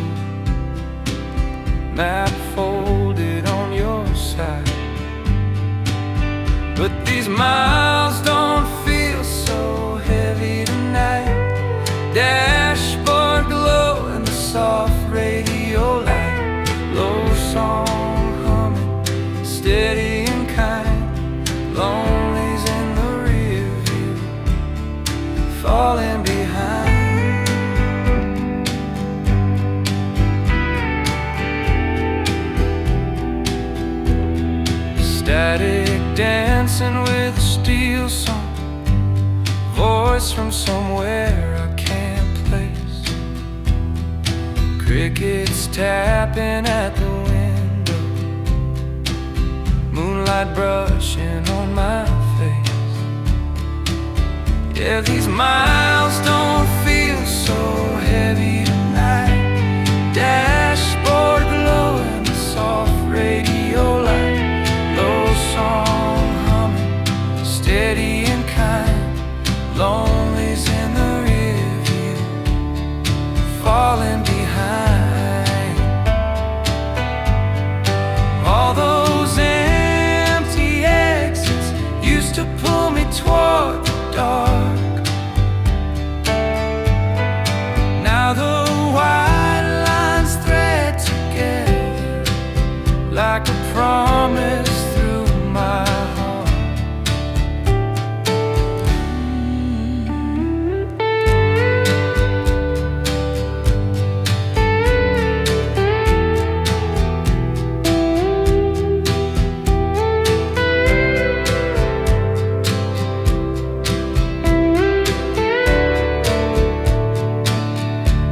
map folded on your side. But these miles don't feel so heavy tonight. Dashboard glow and the soft radio light, low song humming, steady and kind. Lonely's in the rear view, falling behind. Static dancing with a steel song, voice from somewhere I can't place. Crickets tapping at the window, moonlight brushing on my face. Yeah, these miles don't feel so heavy tonight. Dashboard glow and the soft radio light, low song humming, steady and kind. Lonely's in the rear view, falling behind. All those empty exits used to pull me toward the dark. Now the white lines thread together like a promise through my heart.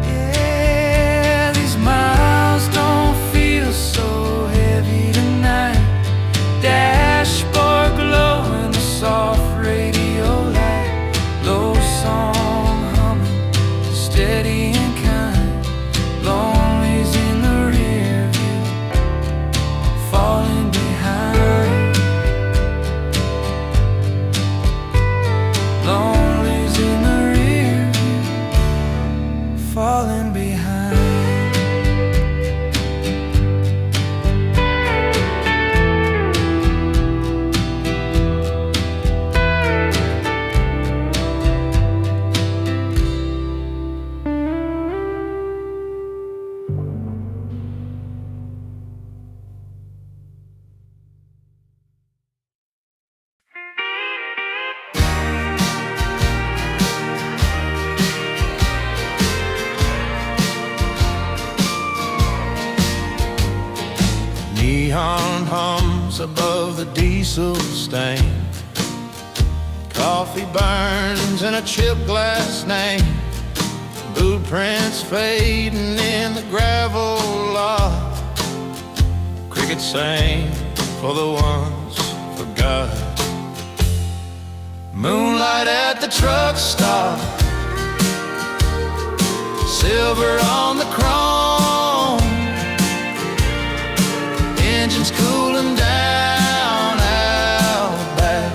Yeah, these miles don't feel so heavy tonight. Dashboard glow and the soft radio light, low song humming, steady and kind. Lonely's in the rear view, falling behind. Lonely's in the rear view, falling behind. Neon hums above the diesel stain, coffee burns in a chip glass name, boot prints fading in the gravel lot, crickets sing for the ones forgot. Moonlight at the truck stop, silver on the chrome, engines cooling down out back,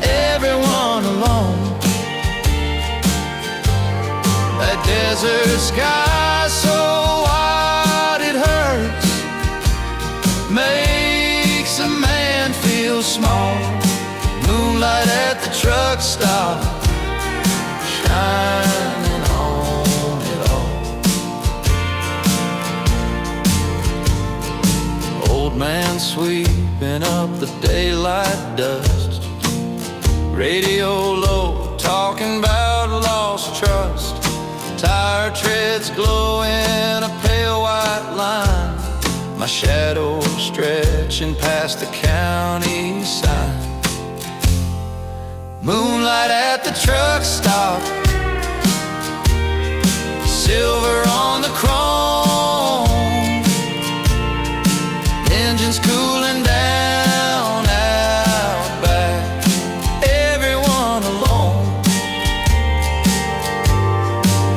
everyone alone. That desert sky so wide it hurts, makes a man feel small. Moonlight at the truck stop, shining on it all. Old man sweeping up the daylight dust, radio low, talking about lost trust. Tire treads glowing a pale white line, my shadow stretching past the county sign. Moonlight at the truck stop, silver on the chrome, engines cooling down out back, everyone alone.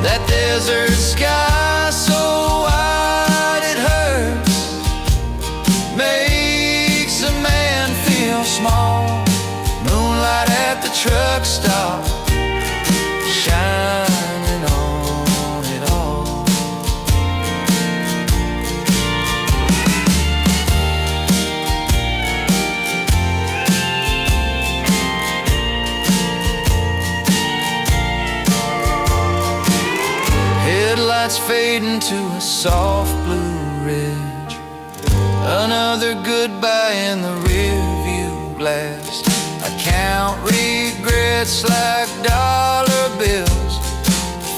That desert sky so wide it hurts, makes a man feel small. truck stop, shining on it all. Headlights fading to a soft blue ridge, another goodbye in the rearview blast. I count regrets like dollar bills,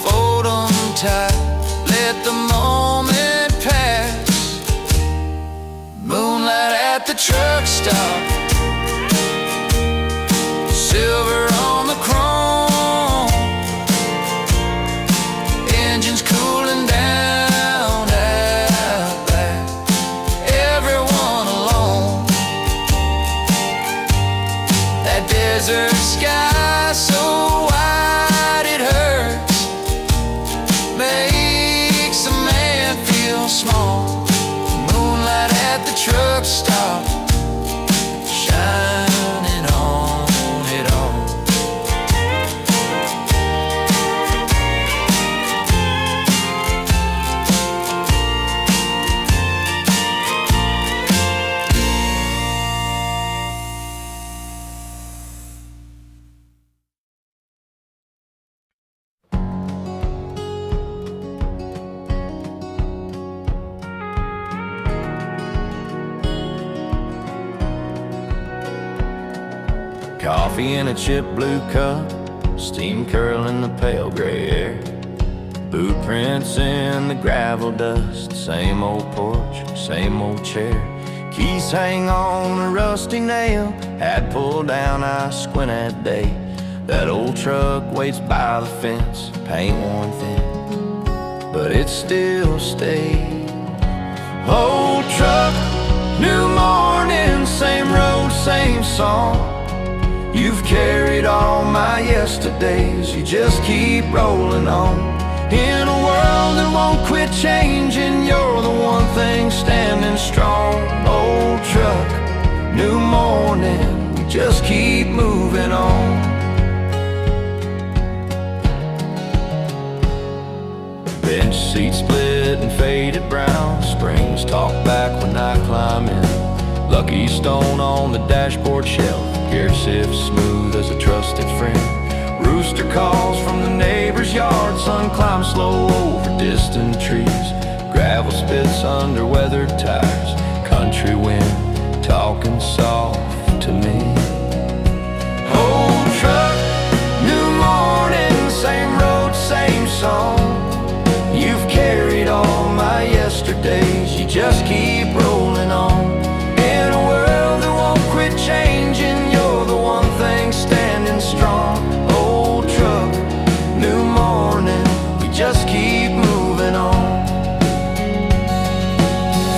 fold them tight, let the moment pass. Moonlight at the truck stop, silver on the chrome, engines cooling down out back, everyone alone. That desert sky so wide it hurts, makes a man feel small. Moonlight at the truck stop, shining on it all. Coffee in a chip blue cup, steam curling the pale gray air, boot prints in the gravel dust, same old porch, same old chair. Keys hang on a rusty nail, hat pulled down, I squint at day. That old truck waits by the fence, paint worn thin, but it still stays. Old truck, new morning, same road, same song. You've carried all my yesterdays, you just keep rolling on. In a world that won't quit changing, you're the one thing standing strong. Old truck, new morning, we just keep moving on. Bench seat split and faded brown, springs talk back when I climb in. Lucky stone on the dashboard shelf, gear sieve smooth as a trusted friend. Rooster calls from the neighbor's yard, sun climbs slow over distant trees. Gravel spits under weathered tires, country wind talking soft to me. Old truck, new morning, same road, same song. You've carried all my yesterdays, you just keep rolling on. In a world that won't quit changing, you're the one thing standing strong. Old truck, new morning, we just keep moving on.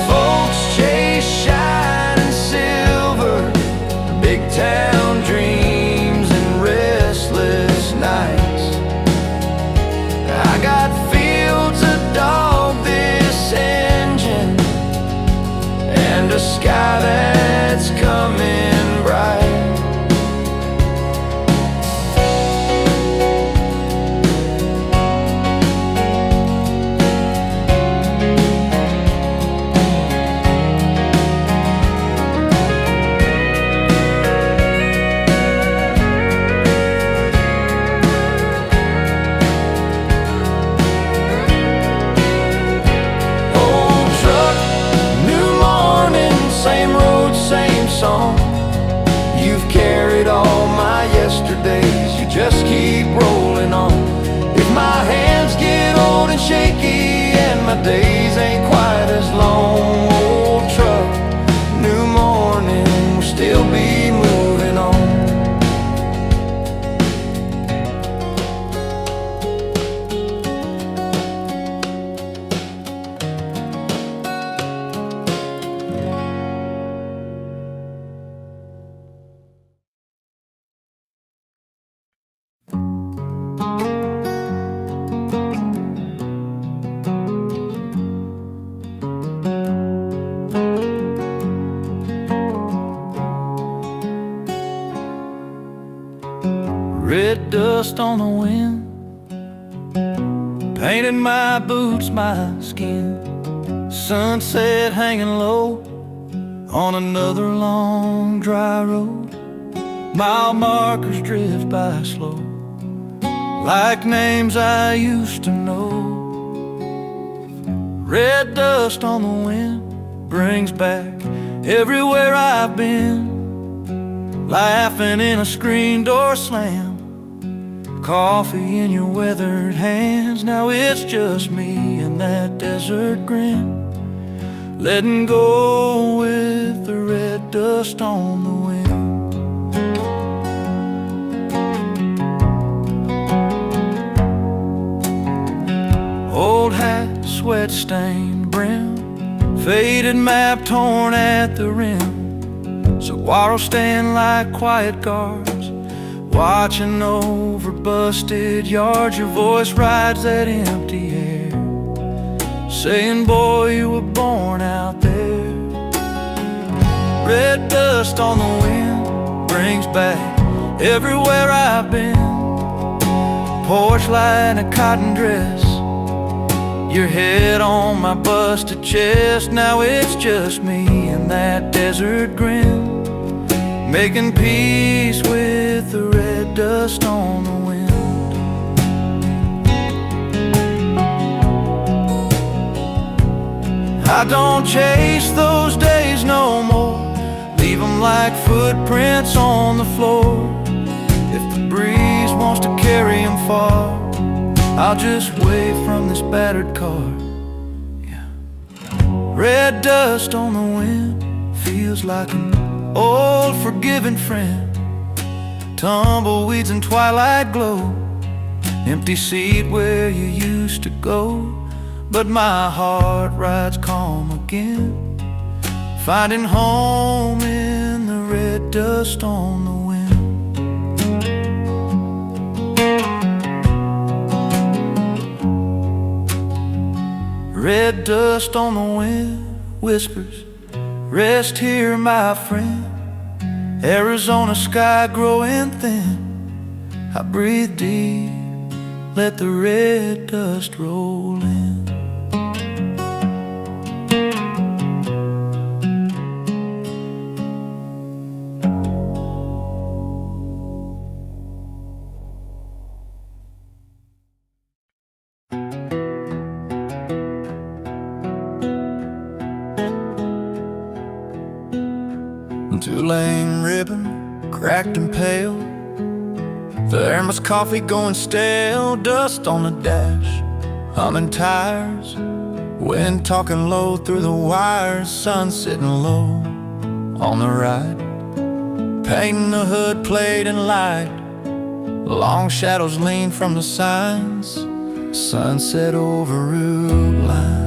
Folks chase shining silver, big town dreams and restless nights. I got fields of dog this engine, and a sky that's coming bright. red dust on the wind, painted my boots, my skin. Sunset hanging low on another long dry road. Mile markers drift by slow, like names I used to know. Red dust on the wind brings back everywhere I've been. Laughing in a screen door slam, coffee in your weathered hands. Now it's just me and that desert grin, letting go with the red dust on the wind. Old hat, sweat-stained brim, faded map torn at the rim. Saguaros stand like quiet guards, watching over busted yards. Your voice rides that empty air, saying, boy, you were born out there. Red dust on the wind brings back everywhere I've been. Porch light and a cotton dress, your head on my busted chest. Now it's just me and that desert grin, making peace with the red dust on the wind. I don't chase those days no more, leave them like footprints on the floor. If the breeze wants to carry them far, I'll just wave from this battered car. Yeah. Red dust on the wind feels like an old forgiven friend. Tumbleweeds and twilight glow, empty seat where you used to go. But my heart rides calm again, finding home in the red dust on the wind. Red dust on the wind whispers, rest here, my friend. Arizona sky growing thin, I breathe deep, let the red dust roll in. Two-lane ribbon, cracked and pale, thermos coffee going stale, dust on the dash, humming tires, wind talking low through the wires, sun sitting low on the right, painting the hood plate and light, long shadows lean from the signs, sunset over route lines.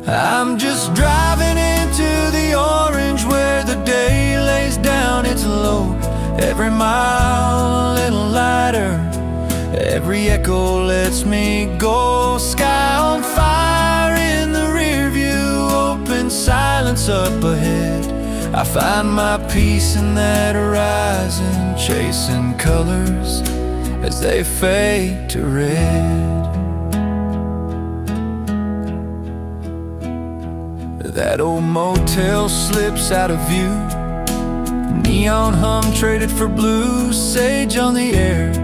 I'm just driving into the orange where the day lays down its load. Every mile a little lighter, every echo lets me go. Sky on fire in the rear view, open silence up ahead. I find my peace in that horizon, chasing colors as they fade to red. That old motel slips out of view, neon hum traded for blue, sage on the air,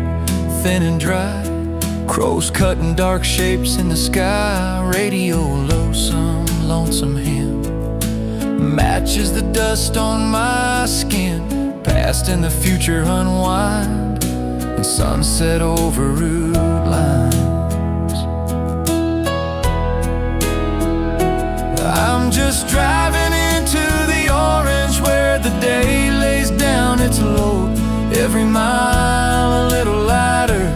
thin and dry, crows cutting dark shapes in the sky, radio low, some lonesome hymn matches the dust on my skin, past and the future unwind, and sunset over route lines. I'm just driving into the orange where the day lays down its load. Every mile a little lighter,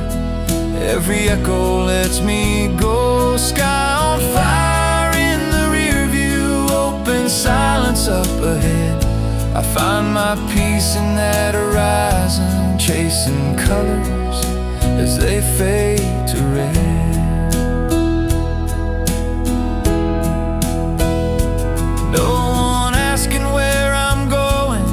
every echo lets me go. Sky on fire in the rear view, open silence up ahead. I find my peace in that horizon, chasing colors as they fade to red. No one asking where I'm going,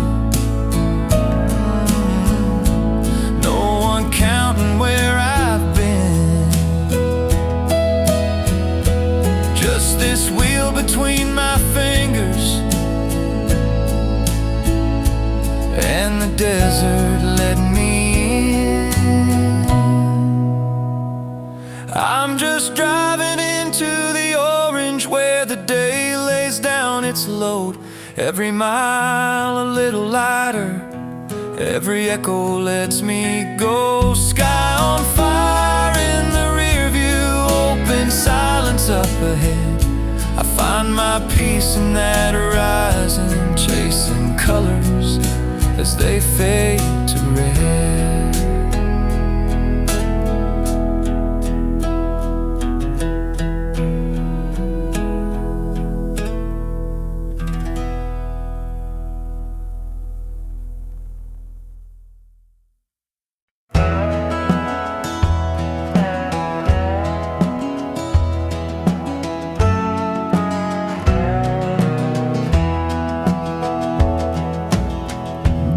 desert let me in. I'm just driving into the orange where the day lays down its load. Every mile a little lighter, every echo lets me go. Sky on fire in the rear view, open silence up ahead. I find my peace in that horizon, chasing colors as they fade to red.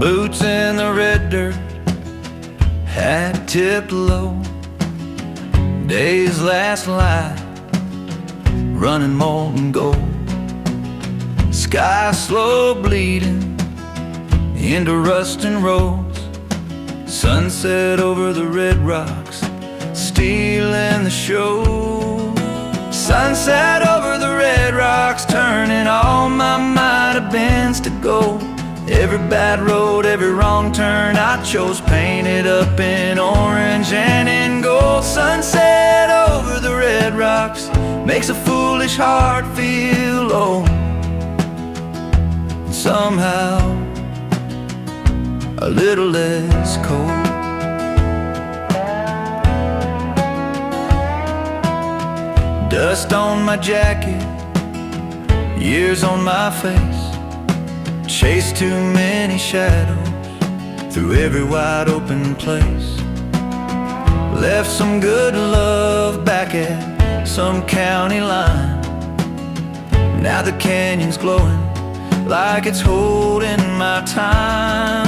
Boots in the red dirt, hat tipped low. Days last light, running molten gold. Sky slow bleeding into rusting roads. Sunset over the red rocks, stealing the show. Sunset over the red rocks, turning all my might have bends to gold. Every bad road, every wrong turn I chose, painted up in orange and in gold. Sunset over the red rocks makes a foolish heart feel low. Somehow a little less cold. Dust on my jacket, years on my face. Chased too many shadows through every wide open place. Left some good love back at some county line. Now the canyon's glowing like it's holding my time.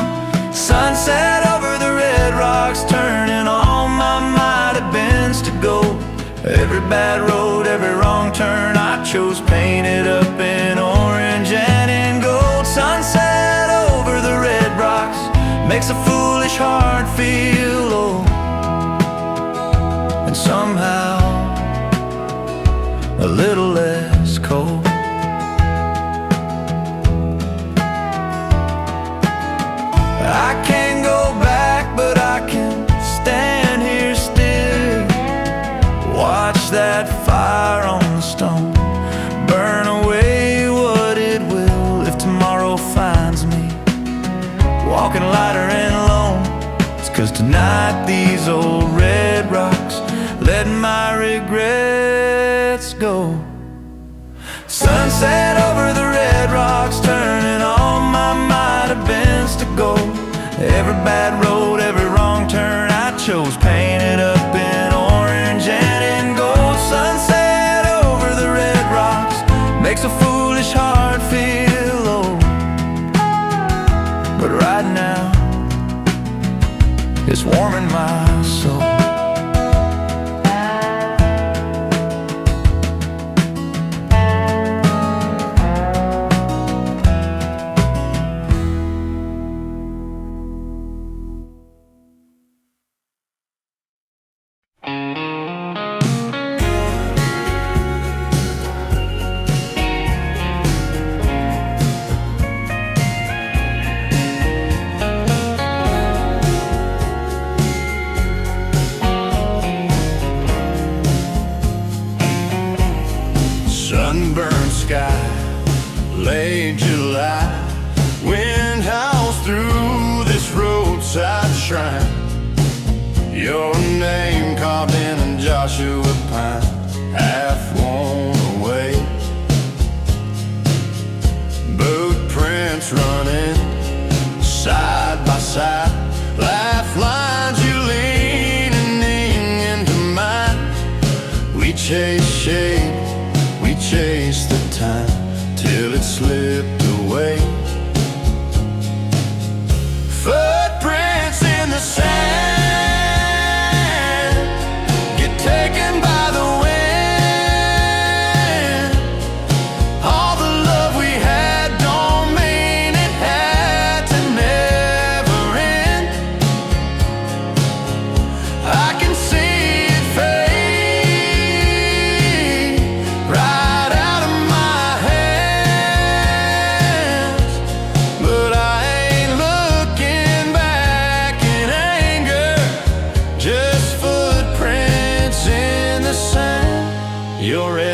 Sunset over the red rocks, turning all my might have bends to gold. Every bad road, every wrong turn I chose, painted up in orange and in gold. Sunset over the red rocks makes a foolish heart feel low. And somehow a little less cold. I can't go back, but I can stand here still. Watch that fire on the stone burn away what it will. If tomorrow finds me walking lighter and alone, it's 'cause tonight these old red rocks let my regrets go. Sunset over the red rocks, turning all my might have bends to gold. Every bad road, every wrong turn I chose, painted up in orange and in gold. Sunset over the red rocks makes a foolish heart feel low. But right now it's warming my soul. Sunburned sky, late July, wind howls through this roadside shrine. Your name carved in a Joshua pine, half worn away. Boot prints running side by side, lifelines you leaning into mine. We chase shade, we chase the time till it slipped away. Footprints in the sand get taken by the wind. All the love we had don't mean it had to never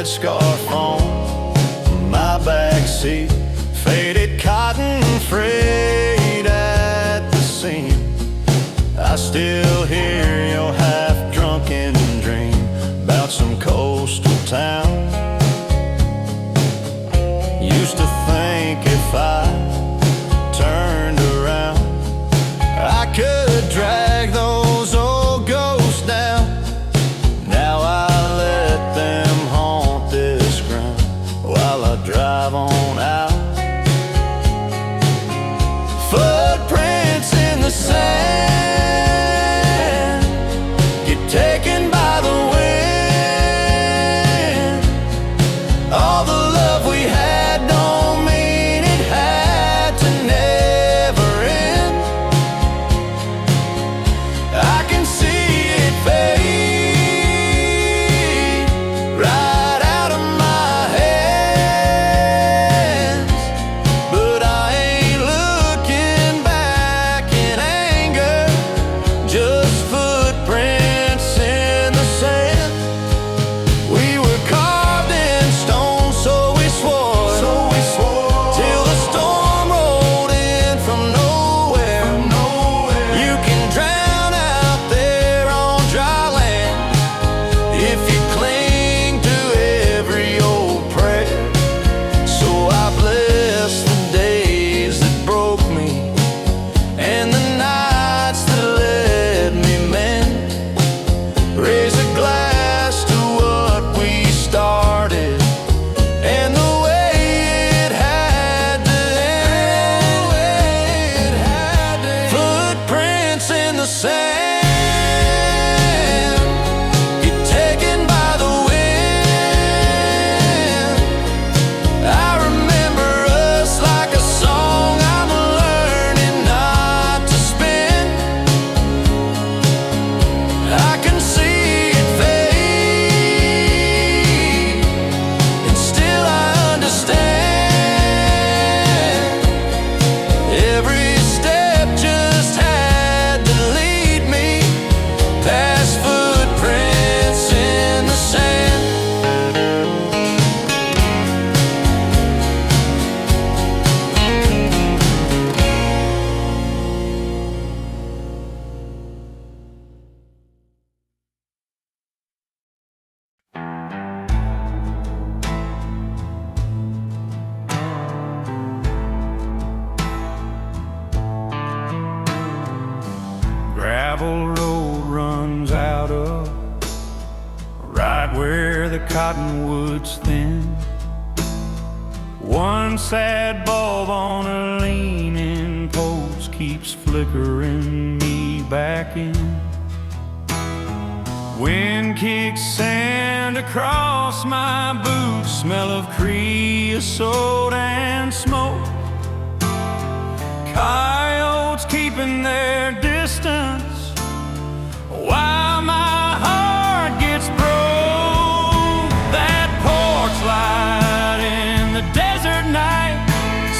scarf on my backseat, faded cotton frayed at the seam. I still hear your half-drunken dream about some coastal town. Used to think if I turned around, I could drag those old ghosts down. Now I let them haunt this ground while I drive on out. Footprints in the sand get taken by the wind. All the love we had don't mean it had to never end. I can see it fade right out of my hands, but I ain't looking back in anger, just footprints in the sand. We were carved in stone, so we swore, till the storm rolled in from nowhere. You can drown out there on dry land if you cling to every old prayer. So I bless the days that broke me and the nights that let me mend. Raise a glass to what we started and the way it had to end. Footprints in the sand get taken by the wind. I remember us like a song I'm learning not to spin. I can see it fade, and still I understand. Every step just had to lead me past footprints in the sand. Gravel road runs out of right where the cottonwood's thin. One sad bulb on a leaning post keeps flickering me back in. Wind kicks sand across my boots, smell of creosote and smoke. Coyotes keeping their distance while my heart gets broke. That porch light in the desert night,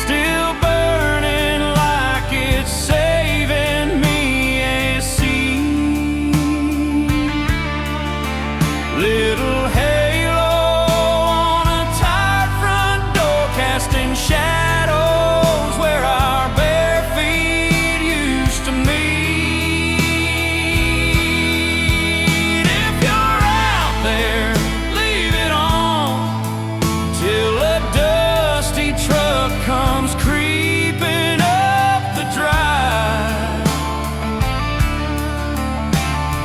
still burning like it's saving me a seat. Little halo on a tired front door, casting shadows where our bare feet used to meet. If you're out there, leave it on till a dusty truck comes creeping up the drive.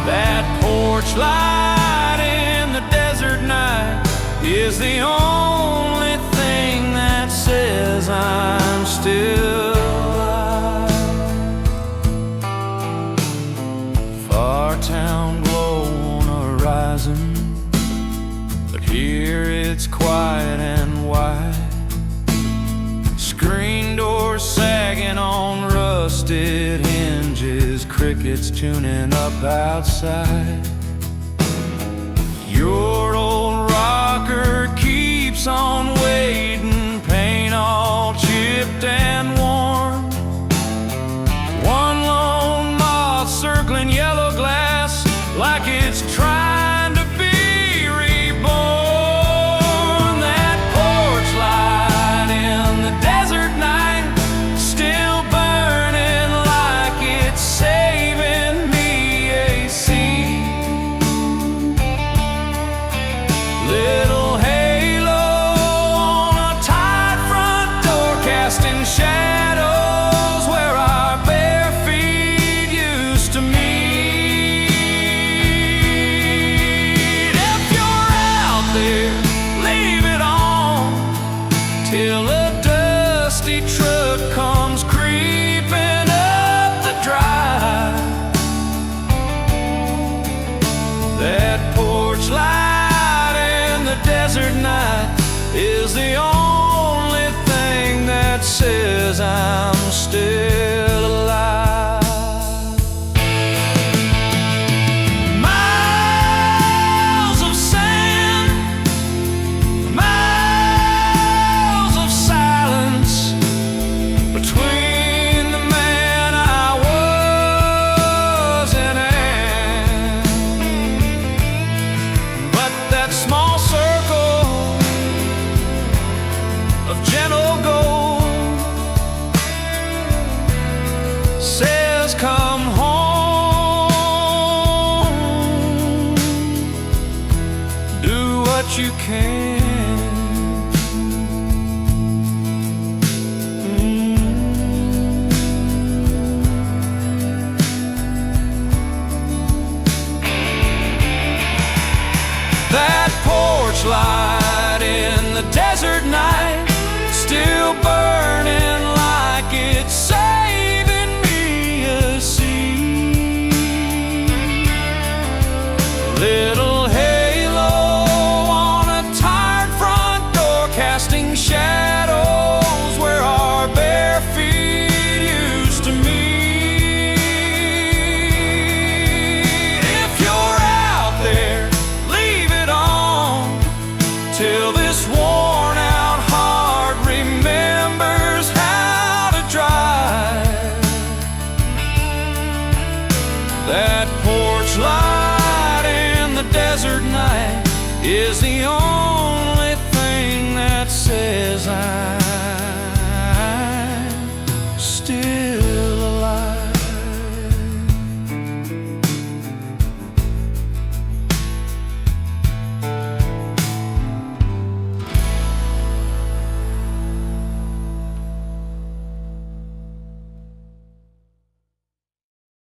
That porch light in the desert night is the only thing that says I'm still alive. Far town glow on a horizon, but here it's quiet and wide. Screen doors sagging on rusted hinges, crickets tuning up outside. Your old rocker keeps on waiting, paint all chipped and worn. One lone moth circling yellow glass like it's trying to be reborn. empty truck comes creeping up the drive. That porch light in the desert night is the only thing that says I'm still alive. Miles of sand, miles of silence between the man I was and am. But that small circle of gentle gold says come home, do what you can. That porch light in the desert night, still burning like it's saving me a seat. Little halo on a tired front door, casting shadows where our bare feet used to meet. If you're out there, leave it on till this worn out heart remembers how to drive. That porch light in the desert night is the only thing that says I'm